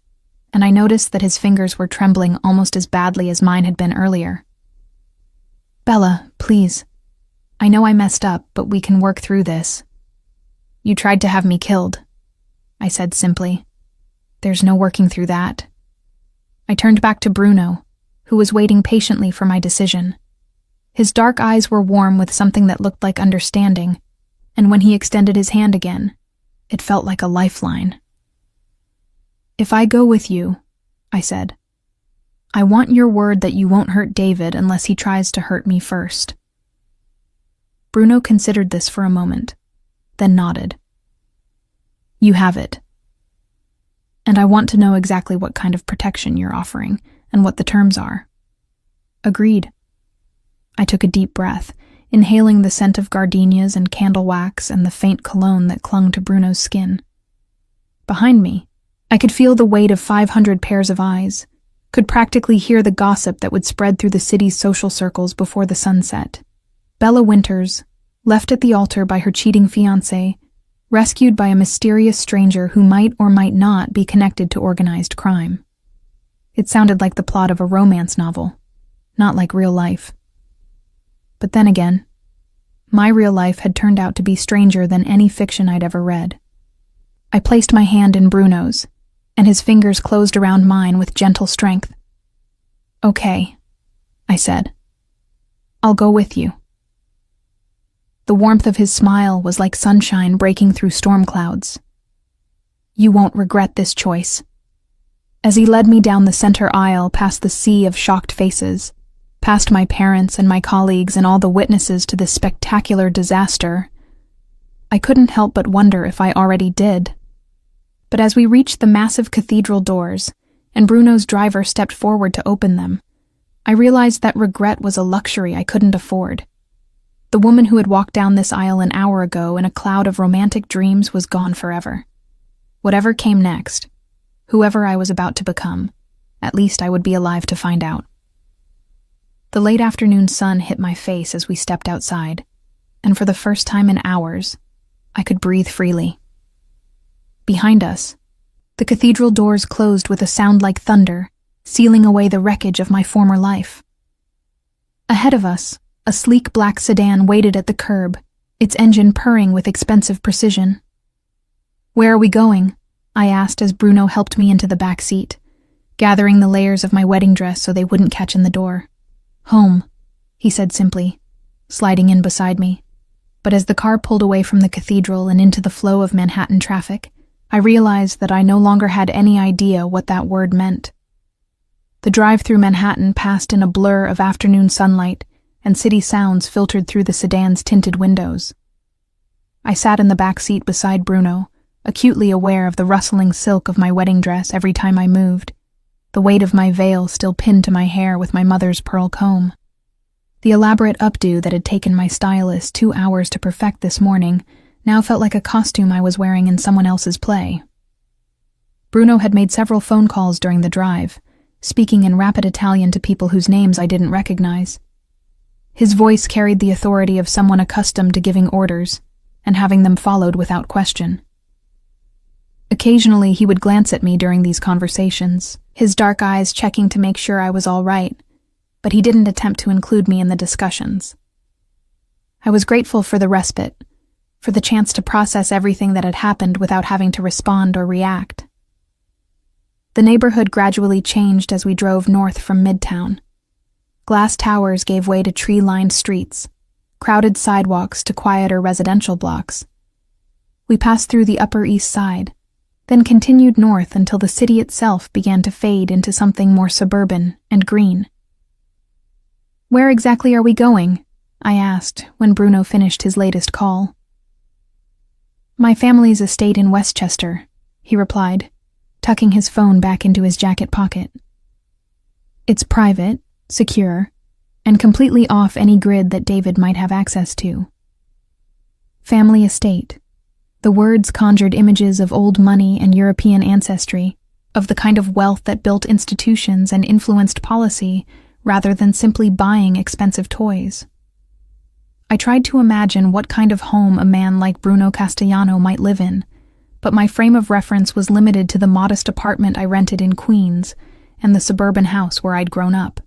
and I noticed that his fingers were trembling almost as badly as mine had been earlier. "Bella, please. I know I messed up, but we can work through this." "You tried to have me killed," I said simply. "There's no working through that." I turned back to Bruno, who was waiting patiently for my decision. His dark eyes were warm with something that looked like understanding, and when he extended his hand again, it felt like a lifeline. "If I go with you," I said, "I want your word that you won't hurt David unless he tries to hurt me first." Bruno considered this for a moment, then nodded. "You have it. And I want to know exactly what kind of protection you're offering and what the terms are." "Agreed." I took a deep breath, inhaling the scent of gardenias and candle wax and the faint cologne that clung to Bruno's skin. Behind me, I could feel the weight of 500 pairs of eyes, could practically hear the gossip that would spread through the city's social circles before the sun set. Bella Winters, left at the altar by her cheating fiancé, rescued by a mysterious stranger who might or might not be connected to organized crime. It sounded like the plot of a romance novel, not like real life. But then again, my real life had turned out to be stranger than any fiction I'd ever read. I placed my hand in Bruno's, and his fingers closed around mine with gentle strength. "Okay," I said. "I'll go with you." The warmth of his smile was like sunshine breaking through storm clouds. "You won't regret this choice." As he led me down the center aisle past the sea of shocked faces, past my parents and my colleagues and all the witnesses to this spectacular disaster, I couldn't help but wonder if I already did. But as we reached the massive cathedral doors, and Bruno's driver stepped forward to open them, I realized that regret was a luxury I couldn't afford. The woman who had walked down this aisle an hour ago in a cloud of romantic dreams was gone forever. Whatever came next, whoever I was about to become, at least I would be alive to find out. The late afternoon sun hit my face as we stepped outside, and for the first time in hours, I could breathe freely. Behind us, the cathedral doors closed with a sound like thunder, sealing away the wreckage of my former life. Ahead of us, a sleek black sedan waited at the curb, its engine purring with expensive precision. "Where are we going?" I asked as Bruno helped me into the back seat, gathering the layers of my wedding dress so they wouldn't catch in the door. "Home," he said simply, sliding in beside me. But as the car pulled away from the cathedral and into the flow of Manhattan traffic, I realized that I no longer had any idea what that word meant. The drive through Manhattan passed in a blur of afternoon sunlight, and city sounds filtered through the sedan's tinted windows. I sat in the back seat beside Bruno, acutely aware of the rustling silk of my wedding dress every time I moved, the weight of my veil still pinned to my hair with my mother's pearl comb. The elaborate updo that had taken my stylist 2 hours to perfect this morning now felt like a costume I was wearing in someone else's play. Bruno had made several phone calls during the drive, speaking in rapid Italian to people whose names I didn't recognize. His voice carried the authority of someone accustomed to giving orders and having them followed without question. Occasionally, he would glance at me during these conversations, his dark eyes checking to make sure I was all right, but he didn't attempt to include me in the discussions. I was grateful for the respite, for the chance to process everything that had happened without having to respond or react. The neighborhood gradually changed as we drove north from Midtown. Glass towers gave way to tree-lined streets, crowded sidewalks to quieter residential blocks. We passed through the Upper East Side, then continued north until the city itself began to fade into something more suburban and green. "Where exactly are we going?" I asked when Bruno finished his latest call. "My family's estate in Westchester," he replied, tucking his phone back into his jacket pocket. "It's private, secure, and completely off any grid that David might have access to." Family estate. The words conjured images of old money and European ancestry, of the kind of wealth that built institutions and influenced policy rather than simply buying expensive toys. I tried to imagine what kind of home a man like Bruno Castellano might live in, but my frame of reference was limited to the modest apartment I rented in Queens and the suburban house where I'd grown up.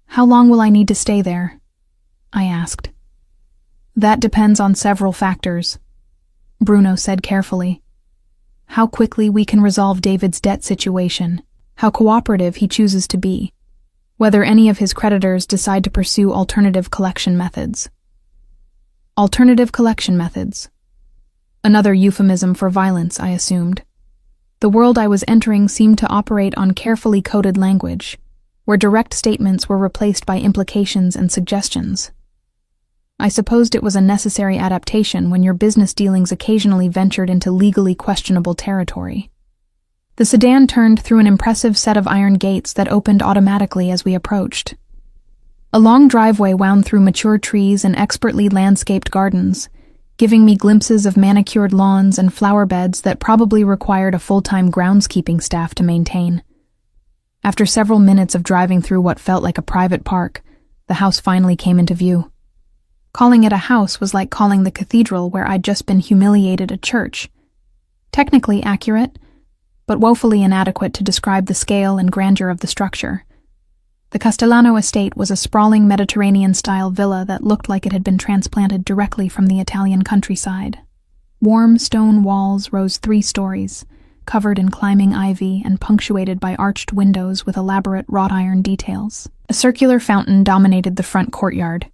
"How long will I need to stay there?" I asked. "That depends on several factors," Bruno said carefully. "How quickly we can resolve David's debt situation, how cooperative he chooses to be, whether any of his creditors decide to pursue alternative collection methods." Alternative collection methods. Another euphemism for violence, I assumed. The world I was entering seemed to operate on carefully coded language, where direct statements were replaced by implications and suggestions. I supposed it was a necessary adaptation when your business dealings occasionally ventured into legally questionable territory. The sedan turned through an impressive set of iron gates that opened automatically as we approached. A long driveway wound through mature trees and expertly landscaped gardens, giving me glimpses of manicured lawns and flower beds that probably required a full-time groundskeeping staff to maintain. After several minutes of driving through what felt like a private park, the house finally came into view. Calling it a house was like calling the cathedral where I'd just been humiliated a church. Technically accurate, but woefully inadequate to describe the scale and grandeur of the structure. The Castellano estate was a sprawling Mediterranean-style villa that looked like it had been transplanted directly from the Italian countryside. Warm stone walls rose 3 stories, covered in climbing ivy and punctuated by arched windows with elaborate wrought-iron details. A circular fountain dominated the front courtyard,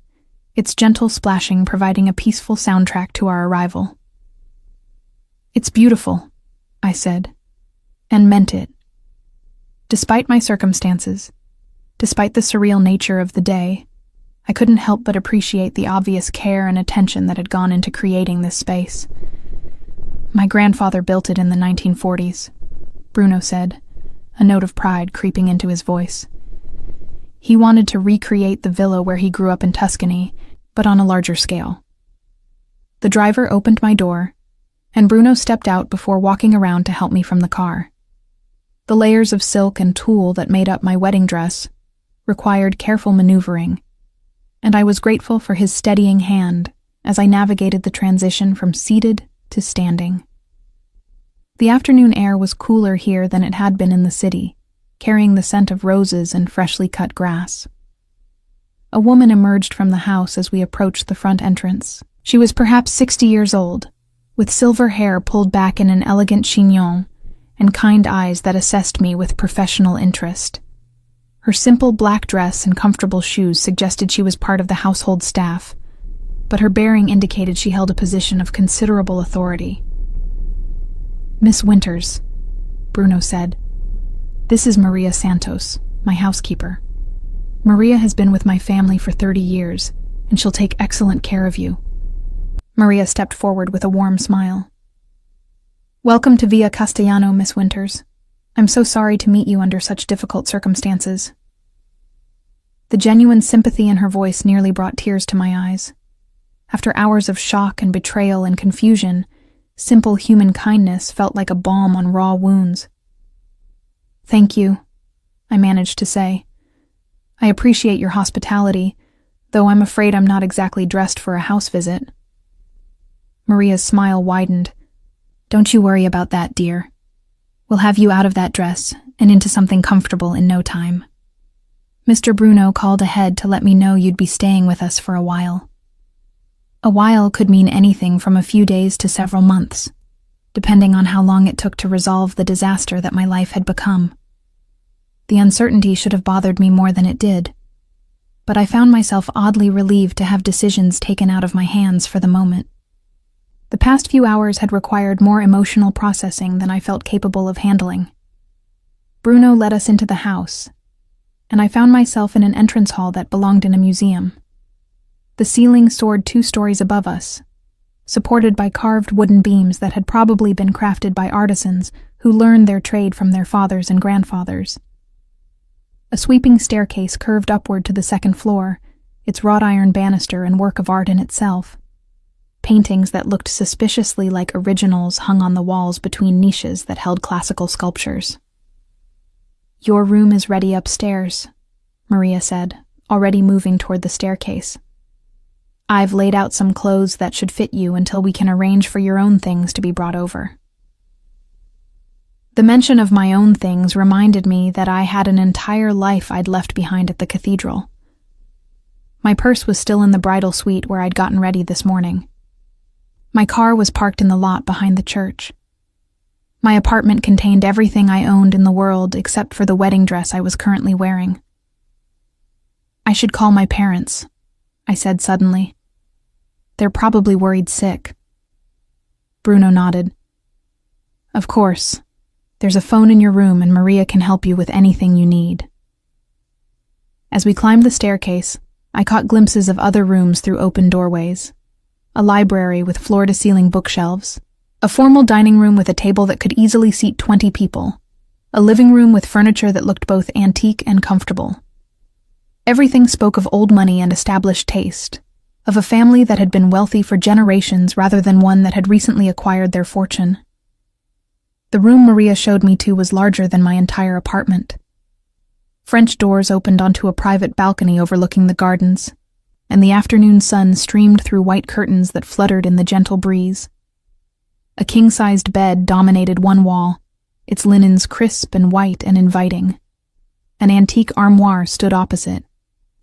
its gentle splashing providing a peaceful soundtrack to our arrival. "It's beautiful," I said, and meant it. Despite my circumstances, despite the surreal nature of the day, I couldn't help but appreciate the obvious care and attention that had gone into creating this space. "My grandfather built it in the 1940s, Bruno said, a note of pride creeping into his voice. He wanted to recreate the villa where he grew up in Tuscany, but on a larger scale. The driver opened my door, and Bruno stepped out before walking around to help me from the car. The layers of silk and tulle that made up my wedding dress required careful maneuvering, and I was grateful for his steadying hand as I navigated the transition from seated to standing. The afternoon air was cooler here than it had been in the city, carrying the scent of roses and freshly cut grass. A woman emerged from the house as we approached the front entrance. She was perhaps 60 years old, with silver hair pulled back in an elegant chignon and kind eyes that assessed me with professional interest. Her simple black dress and comfortable shoes suggested she was part of the household staff, but her bearing indicated she held a position of considerable authority. "Miss Winters," Bruno said. "This is Maria Santos, my housekeeper. Maria has been with my family for 30 years, and she'll take excellent care of you." Maria stepped forward with a warm smile. "Welcome to Villa Castellano, Miss Winters. I'm so sorry to meet you under such difficult circumstances." The genuine sympathy in her voice nearly brought tears to my eyes. After hours of shock and betrayal and confusion, simple human kindness felt like a balm on raw wounds. "Thank you," I managed to say. "I appreciate your hospitality, though I'm afraid I'm not exactly dressed for a house visit." Maria's smile widened. "Don't you worry about that, dear. We'll have you out of that dress and into something comfortable in no time. Mr. Bruno called ahead to let me know you'd be staying with us for a while." A while could mean anything from a few days to several months, depending on how long it took to resolve the disaster that my life had become. The uncertainty should have bothered me more than it did, but I found myself oddly relieved to have decisions taken out of my hands for the moment. The past few hours had required more emotional processing than I felt capable of handling. Bruno led us into the house, and I found myself in an entrance hall that belonged in a museum. The ceiling soared 2 stories above us, supported by carved wooden beams that had probably been crafted by artisans who learned their trade from their fathers and grandfathers. A sweeping staircase curved upward to the 2nd floor, its wrought-iron banister and work of art in itself. Paintings that looked suspiciously like originals hung on the walls between niches that held classical sculptures. "Your room is ready upstairs," Maria said, already moving toward the staircase. "I've laid out some clothes that should fit you until we can arrange for your own things to be brought over." The mention of my own things reminded me that I had an entire life I'd left behind at the cathedral. My purse was still in the bridal suite where I'd gotten ready this morning. My car was parked in the lot behind the church. My apartment contained everything I owned in the world except for the wedding dress I was currently wearing. "I should call my parents," I said suddenly. "They're probably worried sick." Bruno nodded. "Of course. There's a phone in your room and Maria can help you with anything you need." As we climbed the staircase, I caught glimpses of other rooms through open doorways. A library with floor-to-ceiling bookshelves, a formal dining room with a table that could easily seat 20 people, a living room with furniture that looked both antique and comfortable. Everything spoke of old money and established taste, of a family that had been wealthy for generations rather than one that had recently acquired their fortune. The room Maria showed me to was larger than my entire apartment. French doors opened onto a private balcony overlooking the gardens, and the afternoon sun streamed through white curtains that fluttered in the gentle breeze. A king-sized bed dominated one wall, its linens crisp and white and inviting. An antique armoire stood opposite,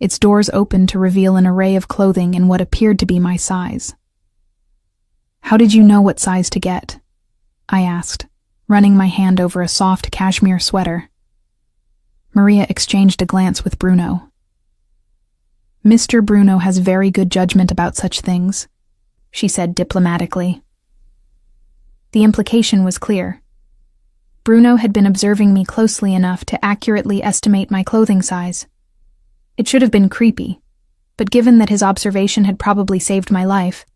its doors open to reveal an array of clothing in what appeared to be my size. "How did you know what size to get?" I asked, running my hand over a soft cashmere sweater. Maria exchanged a glance with Bruno. "Mr. Bruno has very good judgment about such things," she said diplomatically. The implication was clear. Bruno had been observing me closely enough to accurately estimate my clothing size. It should have been creepy, but given that his observation had probably saved my life,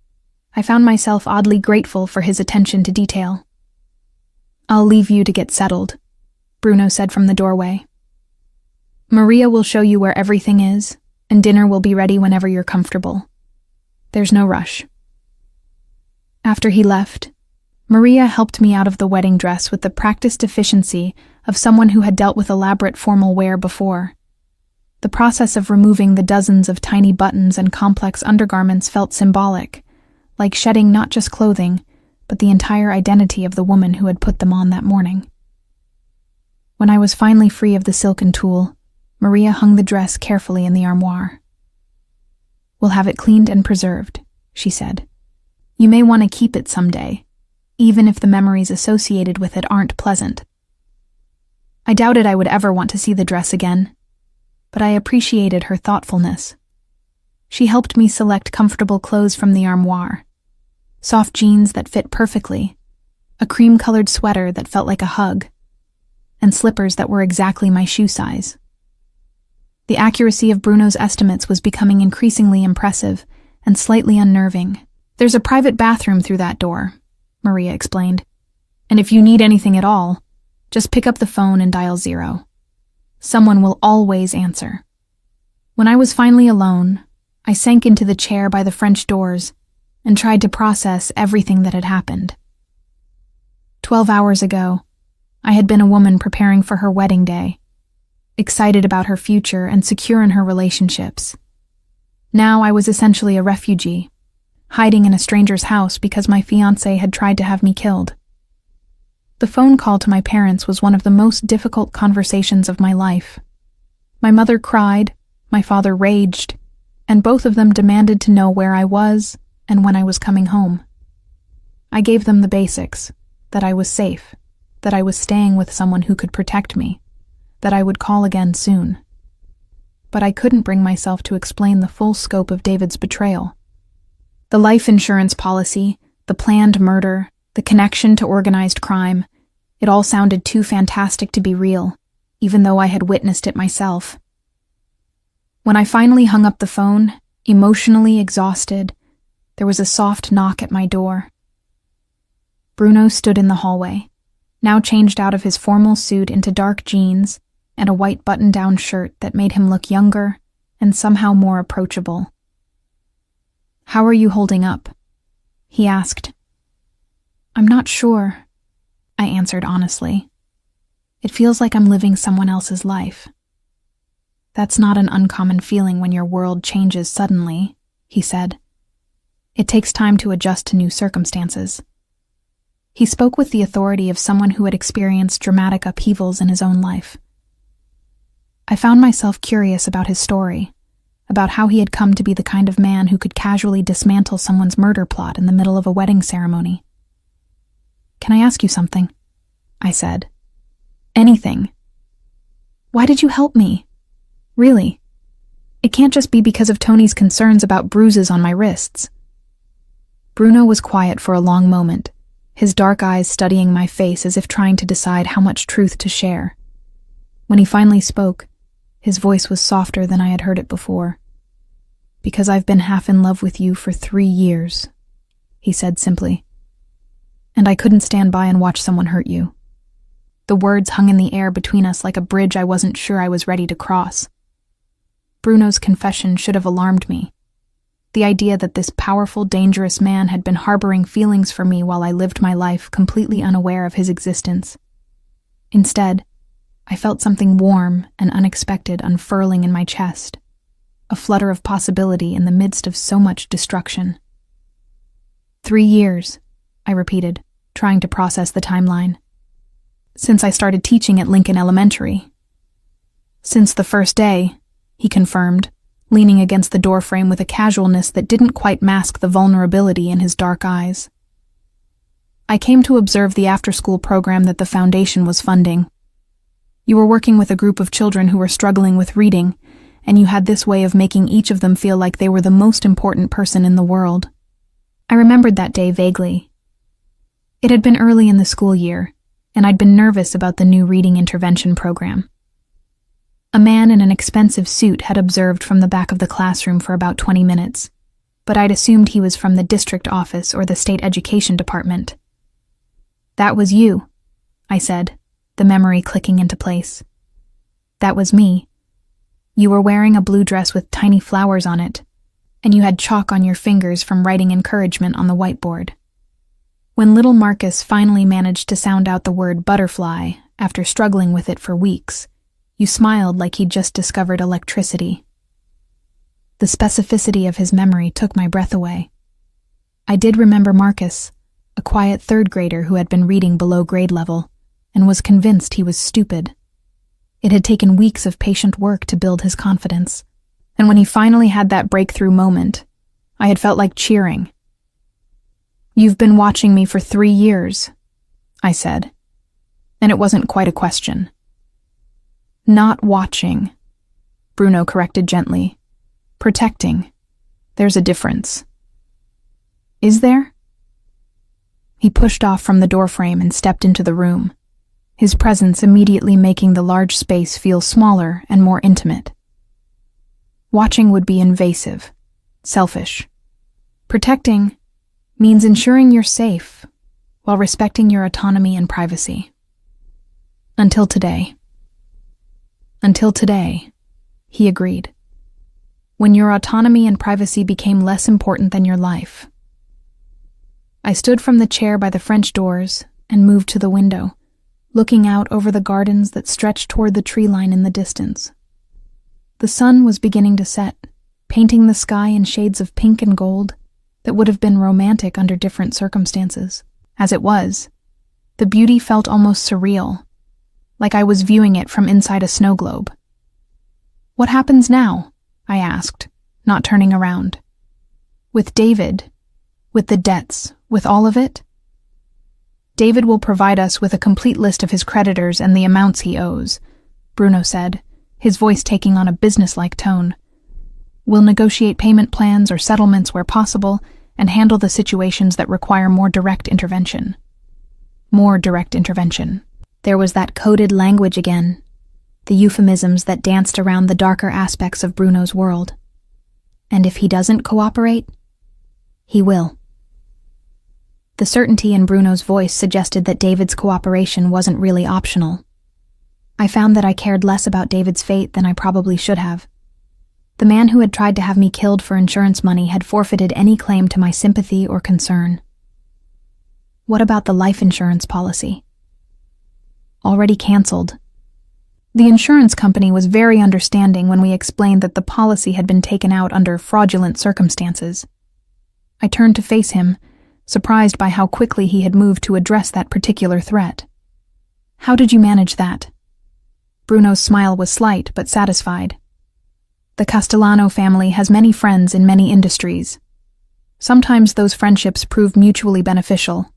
I found myself oddly grateful for his attention to detail. "I'll leave you to get settled," Bruno said from the doorway. "Maria will show you where everything is, and dinner will be ready whenever you're comfortable. There's no rush." After he left, Maria helped me out of the wedding dress with the practiced efficiency of someone who had dealt with elaborate formal wear before. The process of removing the dozens of tiny buttons and complex undergarments felt symbolic, like shedding not just clothing, but the entire identity of the woman who had put them on that morning. When I was finally free of the silken tulle, Maria hung the dress carefully in the armoire. "We'll have it cleaned and preserved," she said. "You may want to keep it someday, even if the memories associated with it aren't pleasant." I doubted I would ever want to see the dress again, but I appreciated her thoughtfulness. She helped me select comfortable clothes from the armoire: soft jeans that fit perfectly, a cream-colored sweater that felt like a hug, and slippers that were exactly my shoe size. The accuracy of Bruno's estimates was becoming increasingly impressive and slightly unnerving. "There's a private bathroom through that door," Maria explained, "and if you need anything at all, just pick up the phone and dial 0. Someone will always answer." When I was finally alone, I sank into the chair by the French doors and tried to process everything that had happened. 12 hours ago, I had been a woman preparing for her wedding day, excited about her future and secure in her relationships. Now I was essentially a refugee, hiding in a stranger's house because my fiancé had tried to have me killed. The phone call to my parents was one of the most difficult conversations of my life. My mother cried, my father raged, and both of them demanded to know where I was and when I was coming home. I gave them the basics: that I was safe, that I was staying with someone who could protect me, that I would call again soon. But I couldn't bring myself to explain the full scope of David's betrayal. The life insurance policy, the planned murder, the connection to organized crime, it all sounded too fantastic to be real, even though I had witnessed it myself. When I finally hung up the phone, emotionally exhausted, there was a soft knock at my door. Bruno stood in the hallway, now changed out of his formal suit into dark jeans and a white button-down shirt that made him look younger and somehow more approachable. "How are you holding up?" he asked. "I'm not sure," I answered honestly. "It feels like I'm living someone else's life." "That's not an uncommon feeling when your world changes suddenly," he said. "It takes time to adjust to new circumstances." He spoke with the authority of someone who had experienced dramatic upheavals in his own life. I found myself curious about his story, about how he had come to be the kind of man who could casually dismantle someone's murder plot in the middle of a wedding ceremony. "Can I ask you something?" I said. "Anything." "Why did you help me? Really? It can't just be because of Tony's concerns about bruises on my wrists." Bruno was quiet for a long moment, his dark eyes studying my face as if trying to decide how much truth to share. When he finally spoke, his voice was softer than I had heard it before. "Because I've been half in love with you for 3 years," he said simply. "And I couldn't stand by and watch someone hurt you." The words hung in the air between us like a bridge I wasn't sure I was ready to cross. Bruno's confession should have alarmed me. The idea that this powerful, dangerous man had been harboring feelings for me while I lived my life completely unaware of his existence. Instead, I felt something warm and unexpected unfurling in my chest, a flutter of possibility in the midst of so much destruction. 3 years, I repeated, trying to process the timeline. Since I started teaching at Lincoln Elementary. Since the first day, he confirmed, leaning against the doorframe with a casualness that didn't quite mask the vulnerability in his dark eyes. I came to observe the after-school program that the foundation was funding. You were working with a group of children who were struggling with reading, and you had this way of making each of them feel like they were the most important person in the world. I remembered that day vaguely. It had been early in the school year, and I'd been nervous about the new reading intervention program. A man in an expensive suit had observed from the back of the classroom for about 20 minutes, but I'd assumed he was from the district office or the state education department. "That was you," I said, the memory clicking into place. "That was me. You were wearing a blue dress with tiny flowers on it, and you had chalk on your fingers from writing encouragement on the whiteboard. When little Marcus finally managed to sound out the word butterfly after struggling with it for weeks, you smiled like he'd just discovered electricity." The specificity of his memory took my breath away. I did remember Marcus, a quiet third grader who had been reading below grade level and was convinced he was stupid. It had taken weeks of patient work to build his confidence, and when he finally had that breakthrough moment, I had felt like cheering. "You've been watching me for 3 years," I said, and it wasn't quite a question. "Not watching," Bruno corrected gently. "Protecting. There's a difference." "Is there?" He pushed off from the doorframe and stepped into the room, his presence immediately making the large space feel smaller and more intimate. "Watching would be invasive, selfish. Protecting means ensuring you're safe while respecting your autonomy and privacy. Until today." "Until today," he agreed. "When your autonomy and privacy became less important than your life." I stood from the chair by the French doors and moved to the window, looking out over the gardens that stretched toward the tree line in the distance. The sun was beginning to set, painting the sky in shades of pink and gold that would have been romantic under different circumstances. As it was, the beauty felt almost surreal, like I was viewing it from inside a snow globe. "What happens now?" I asked, not turning around. "With David? With the debts? With all of it?" "David will provide us with a complete list of his creditors and the amounts he owes," Bruno said, his voice taking on a businesslike tone. "We'll negotiate payment plans or settlements where possible and handle the situations that require more direct intervention." More direct intervention. There was that coded language again, the euphemisms that danced around the darker aspects of Bruno's world. And if he doesn't cooperate, he will. The certainty in Bruno's voice suggested that David's cooperation wasn't really optional. I found that I cared less about David's fate than I probably should have. The man who had tried to have me killed for insurance money had forfeited any claim to my sympathy or concern. What about the life insurance policy? Already canceled. The insurance company was very understanding when we explained that the policy had been taken out under fraudulent circumstances. I turned to face him, surprised by how quickly he had moved to address that particular threat. "How did you manage that?" Bruno's smile was slight but satisfied. "The Castellano family has many friends in many industries. Sometimes those friendships prove mutually beneficial."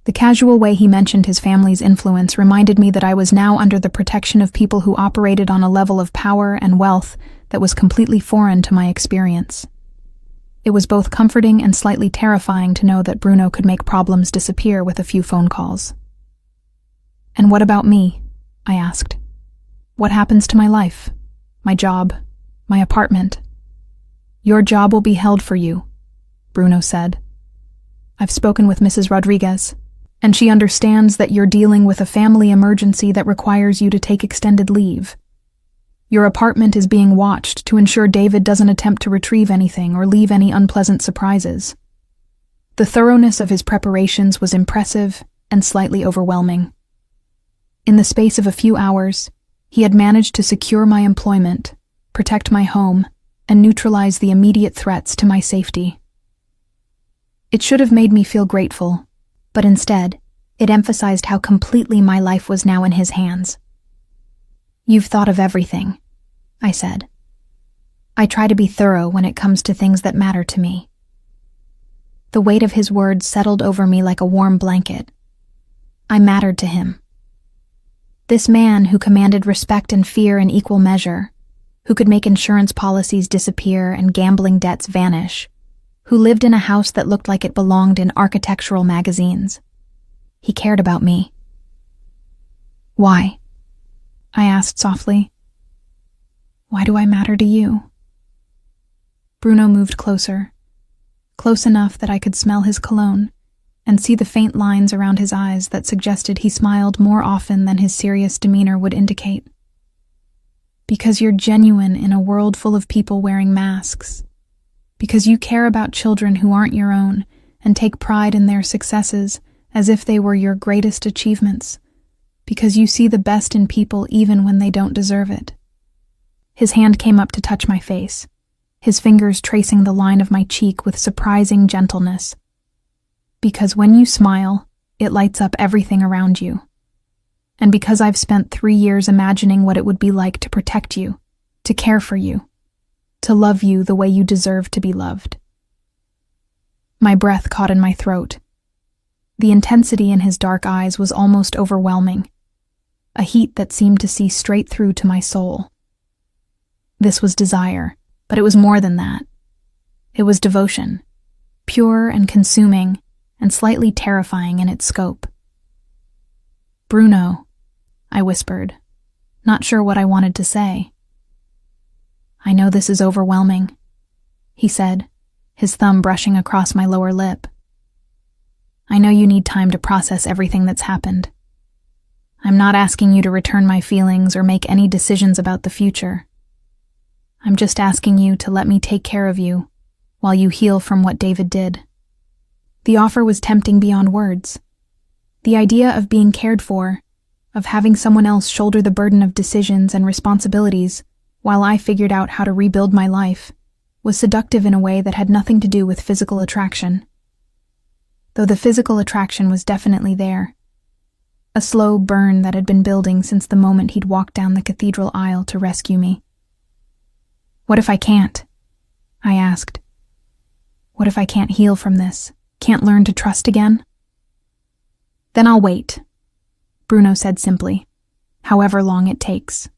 The casual way he mentioned his family's influence reminded me that I was now under the protection of people who operated on a level of power and wealth that was completely foreign to my experience. It was both comforting and slightly terrifying to know that Bruno could make problems disappear with a few phone calls. "And what about me?" I asked. "What happens to my life? My job? My apartment?" "Your job will be held for you," Bruno said. "I've spoken with Mrs. Rodriguez, and she understands that you're dealing with a family emergency that requires you to take extended leave. Your apartment is being watched to ensure David doesn't attempt to retrieve anything or leave any unpleasant surprises." The thoroughness of his preparations was impressive and slightly overwhelming. In the space of a few hours, he had managed to secure my employment, protect my home, and neutralize the immediate threats to my safety. It should have made me feel grateful, but instead, it emphasized how completely my life was now in his hands. You've thought of everything, I said. I try to be thorough when it comes to things that matter to me. The weight of his words settled over me like a warm blanket. I mattered to him. This man who commanded respect and fear in equal measure, who could make insurance policies disappear and gambling debts vanish, who lived in a house that looked like it belonged in architectural magazines. He cared about me. Why? I asked softly. Why do I matter to you? Bruno moved closer, close enough that I could smell his cologne and see the faint lines around his eyes that suggested he smiled more often than his serious demeanor would indicate. Because you're genuine in a world full of people wearing masks. Because you care about children who aren't your own and take pride in their successes as if they were your greatest achievements. Because you see the best in people even when they don't deserve it. His hand came up to touch my face, his fingers tracing the line of my cheek with surprising gentleness. Because when you smile, it lights up everything around you. And because I've spent 3 years imagining what it would be like to protect you, to care for you, to love you the way you deserve to be loved. My breath caught in my throat. The intensity in his dark eyes was almost overwhelming, a heat that seemed to see straight through to my soul. This was desire, but it was more than that. It was devotion, pure and consuming, and slightly terrifying in its scope. Bruno, I whispered, not sure what I wanted to say. I know this is overwhelming, he said, his thumb brushing across my lower lip. I know you need time to process everything that's happened. I'm not asking you to return my feelings or make any decisions about the future. I'm just asking you to let me take care of you while you heal from what David did. The offer was tempting beyond words. The idea of being cared for, of having someone else shoulder the burden of decisions and responsibilities while I figured out how to rebuild my life, was seductive in a way that had nothing to do with physical attraction. Though the physical attraction was definitely there. A slow burn that had been building since the moment he'd walked down the cathedral aisle to rescue me. What if I can't? I asked. What if I can't heal from this? Can't learn to trust again? Then I'll wait, Bruno said simply, however long it takes.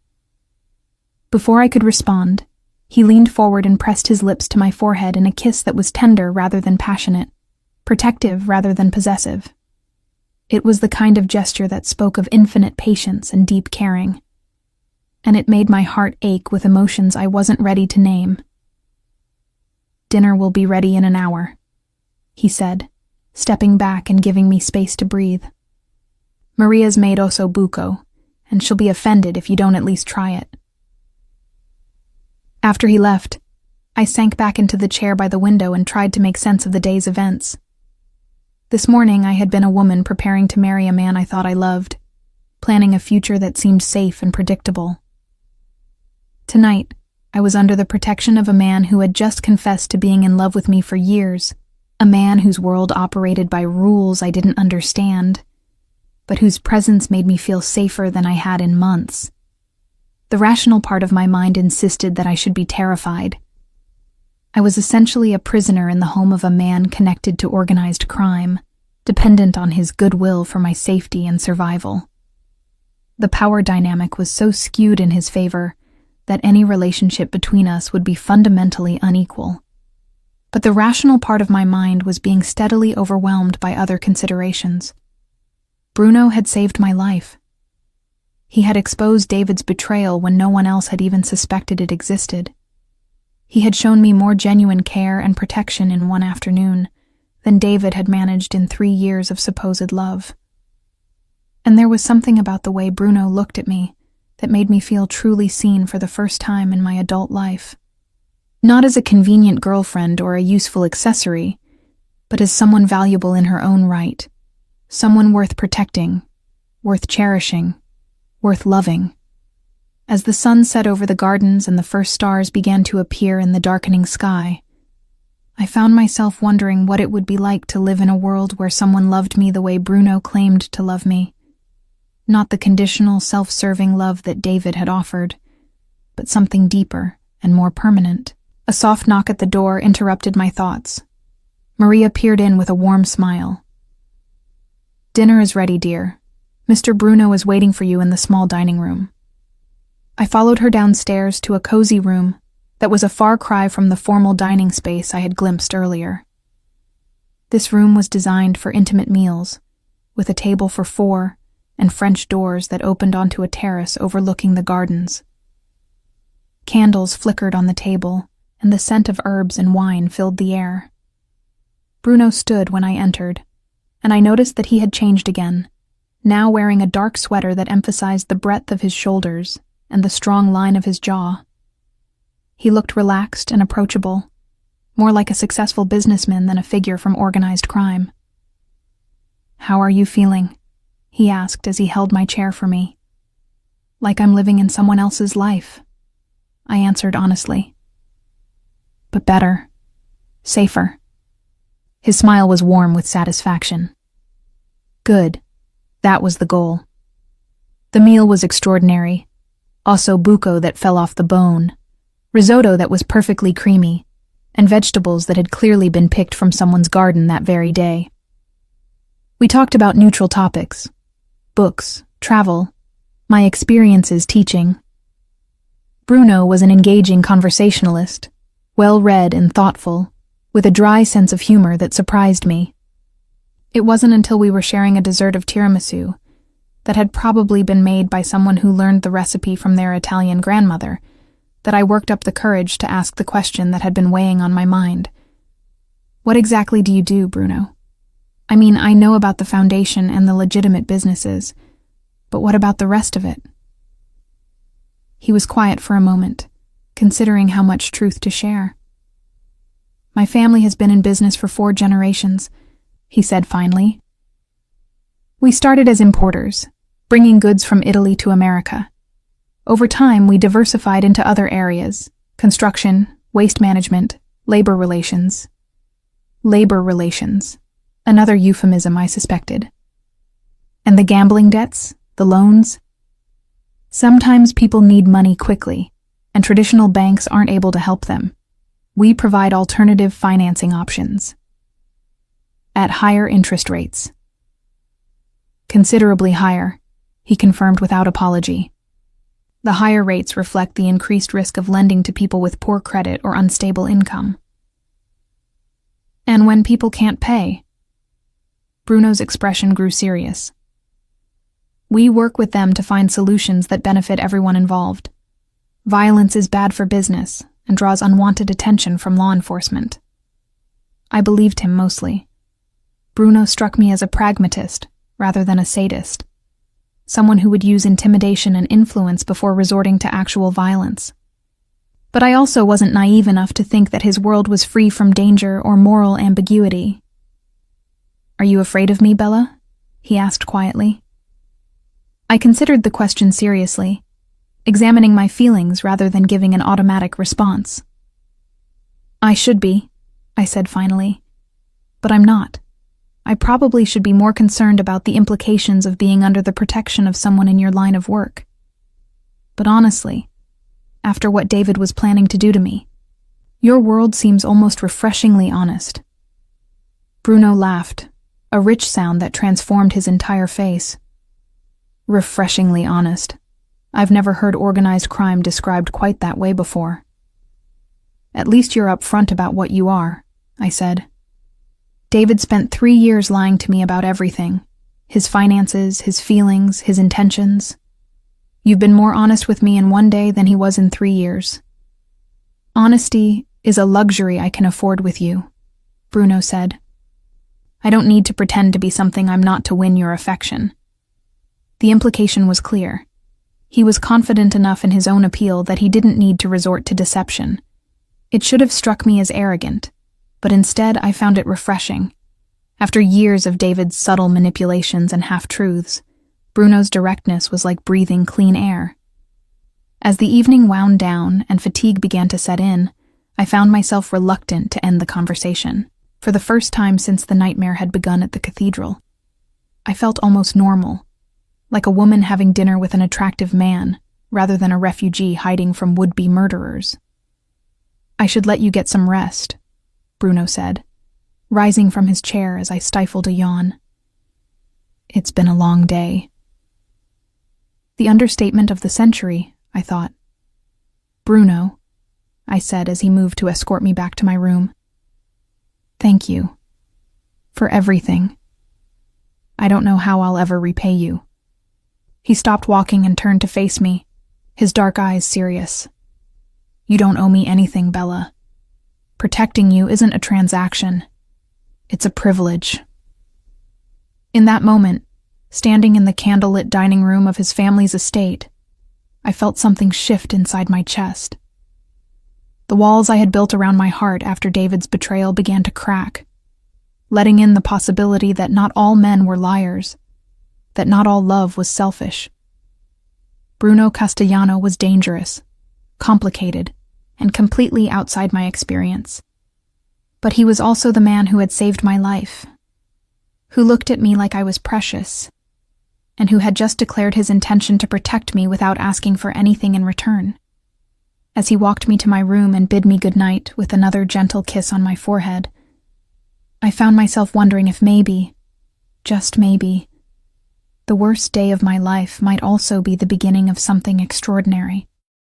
Before I could respond, he leaned forward and pressed his lips to my forehead in a kiss that was tender rather than passionate, protective rather than possessive. It was the kind of gesture that spoke of infinite patience and deep caring, and it made my heart ache with emotions I wasn't ready to name. Dinner will be ready in an hour, he said, stepping back and giving me space to breathe. Maria's made osso buco, and she'll be offended if you don't at least try it. After he left, I sank back into the chair by the window and tried to make sense of the day's events. This morning I had been a woman preparing to marry a man I thought I loved, planning a future that seemed safe and predictable. Tonight, I was under the protection of a man who had just confessed to being in love with me for years, a man whose world operated by rules I didn't understand, but whose presence made me feel safer than I had in months. The rational part of my mind insisted that I should be terrified. I was essentially a prisoner in the home of a man connected to organized crime, dependent on his goodwill for my safety and survival. The power dynamic was so skewed in his favor that any relationship between us would be fundamentally unequal. But the rational part of my mind was being steadily overwhelmed by other considerations. Bruno had saved my life. He had exposed David's betrayal when no one else had even suspected it existed. He had shown me more genuine care and protection in one afternoon than David had managed in 3 years of supposed love. And there was something about the way Bruno looked at me that made me feel truly seen for the first time in my adult life. Not as a convenient girlfriend or a useful accessory, but as someone valuable in her own right, someone worth protecting, worth cherishing, worth loving. As the sun set over the gardens and the first stars began to appear in the darkening sky, I found myself wondering what it would be like to live in a world where someone loved me the way Bruno claimed to love me. Not the conditional, self-serving love that David had offered, but something deeper and more permanent. A soft knock at the door interrupted my thoughts. Maria peered in with a warm smile. "Dinner is ready, dear. Mr. Bruno is waiting for you in the small dining room." I followed her downstairs to a cozy room that was a far cry from the formal dining space I had glimpsed earlier. This room was designed for intimate meals, with a table for four and French doors that opened onto a terrace overlooking the gardens. Candles flickered on the table, and the scent of herbs and wine filled the air. Bruno stood when I entered, and I noticed that he had changed again, now wearing a dark sweater that emphasized the breadth of his shoulders and the strong line of his jaw. He looked relaxed and approachable, more like a successful businessman than a figure from organized crime. "How are you feeling?" he asked as he held my chair for me. "Like I'm living in someone else's life," I answered honestly. "But better. Safer." His smile was warm with satisfaction. Good. That was the goal. The meal was extraordinary. Also buco that fell off the bone, risotto that was perfectly creamy, and vegetables that had clearly been picked from someone's garden that very day. We talked about neutral topics: books, travel, my experiences teaching. Bruno was an engaging conversationalist, well-read and thoughtful, with a dry sense of humor that surprised me. It wasn't until we were sharing a dessert of tiramisu that had probably been made by someone who learned the recipe from their Italian grandmother that I worked up the courage to ask the question that had been weighing on my mind. "What exactly do you do, Bruno? I mean, I know about the foundation and the legitimate businesses, but what about the rest of it?" He was quiet for a moment, considering how much truth to share. "My family has been in business for 4 generations, he said finally. "We started as importers, bringing goods from Italy to America. Over time, we diversified into other areas: construction, waste management, labor relations. Labor relations. Another euphemism, I suspected. And the gambling debts, the loans? Sometimes people need money quickly, and traditional banks aren't able to help them. We provide alternative financing options. At higher interest rates." "Considerably higher," he confirmed without apology. "The higher rates reflect the increased risk of lending to people with poor credit or unstable income." "And when people can't pay?" Bruno's expression grew serious. "We work with them to find solutions that benefit everyone involved. Violence is bad for business and draws unwanted attention from law enforcement." I believed him mostly. Bruno struck me as a pragmatist rather than a sadist, someone who would use intimidation and influence before resorting to actual violence. But I also wasn't naive enough to think that his world was free from danger or moral ambiguity. "Are you afraid of me, Bella?" he asked quietly. I considered the question seriously, examining my feelings rather than giving an automatic response. "I should be," I said finally, "but I'm not. I probably should be more concerned about the implications of being under the protection of someone in your line of work. But honestly, after what David was planning to do to me, your world seems almost refreshingly honest." Bruno laughed, a rich sound that transformed his entire face. "Refreshingly honest. I've never heard organized crime described quite that way before." "At least you're upfront about what you are," I said. "David spent 3 years lying to me about everything: his finances, his feelings, his intentions. You've been more honest with me in 1 day than he was in 3 years. Honesty is a luxury I can afford with you," Bruno said. "I don't need to pretend to be something I'm not to win your affection." The implication was clear. He was confident enough in his own appeal that he didn't need to resort to deception. It should have struck me as arrogant, but instead I found it refreshing. After years of David's subtle manipulations and half-truths, Bruno's directness was like breathing clean air. As the evening wound down and fatigue began to set in, I found myself reluctant to end the conversation, for the first time since the nightmare had begun at the cathedral. I felt almost normal, like a woman having dinner with an attractive man, rather than a refugee hiding from would-be murderers. "I should let you get some rest," Bruno said, rising from his chair as I stifled a yawn. "It's been a long day." The understatement of the century, I thought. "Bruno," I said as he moved to escort me back to my room. "Thank you. For everything. I don't know how I'll ever repay you." He stopped walking and turned to face me, his dark eyes serious. "You don't owe me anything, Bella. Protecting you isn't a transaction. It's a privilege." In that moment, standing in the candlelit dining room of his family's estate, I felt something shift inside my chest. The walls I had built around my heart after David's betrayal began to crack, letting in the possibility that not all men were liars, that not all love was selfish. Bruno Castellano was dangerous, complicated, and completely outside my experience. But he was also the man who had saved my life, who looked at me like I was precious, and who had just declared his intention to protect me without asking for anything in return. As he walked me to my room and bid me good night with another gentle kiss on my forehead, I found myself wondering if maybe, just maybe, the worst day of my life might also be the beginning of something extraordinary.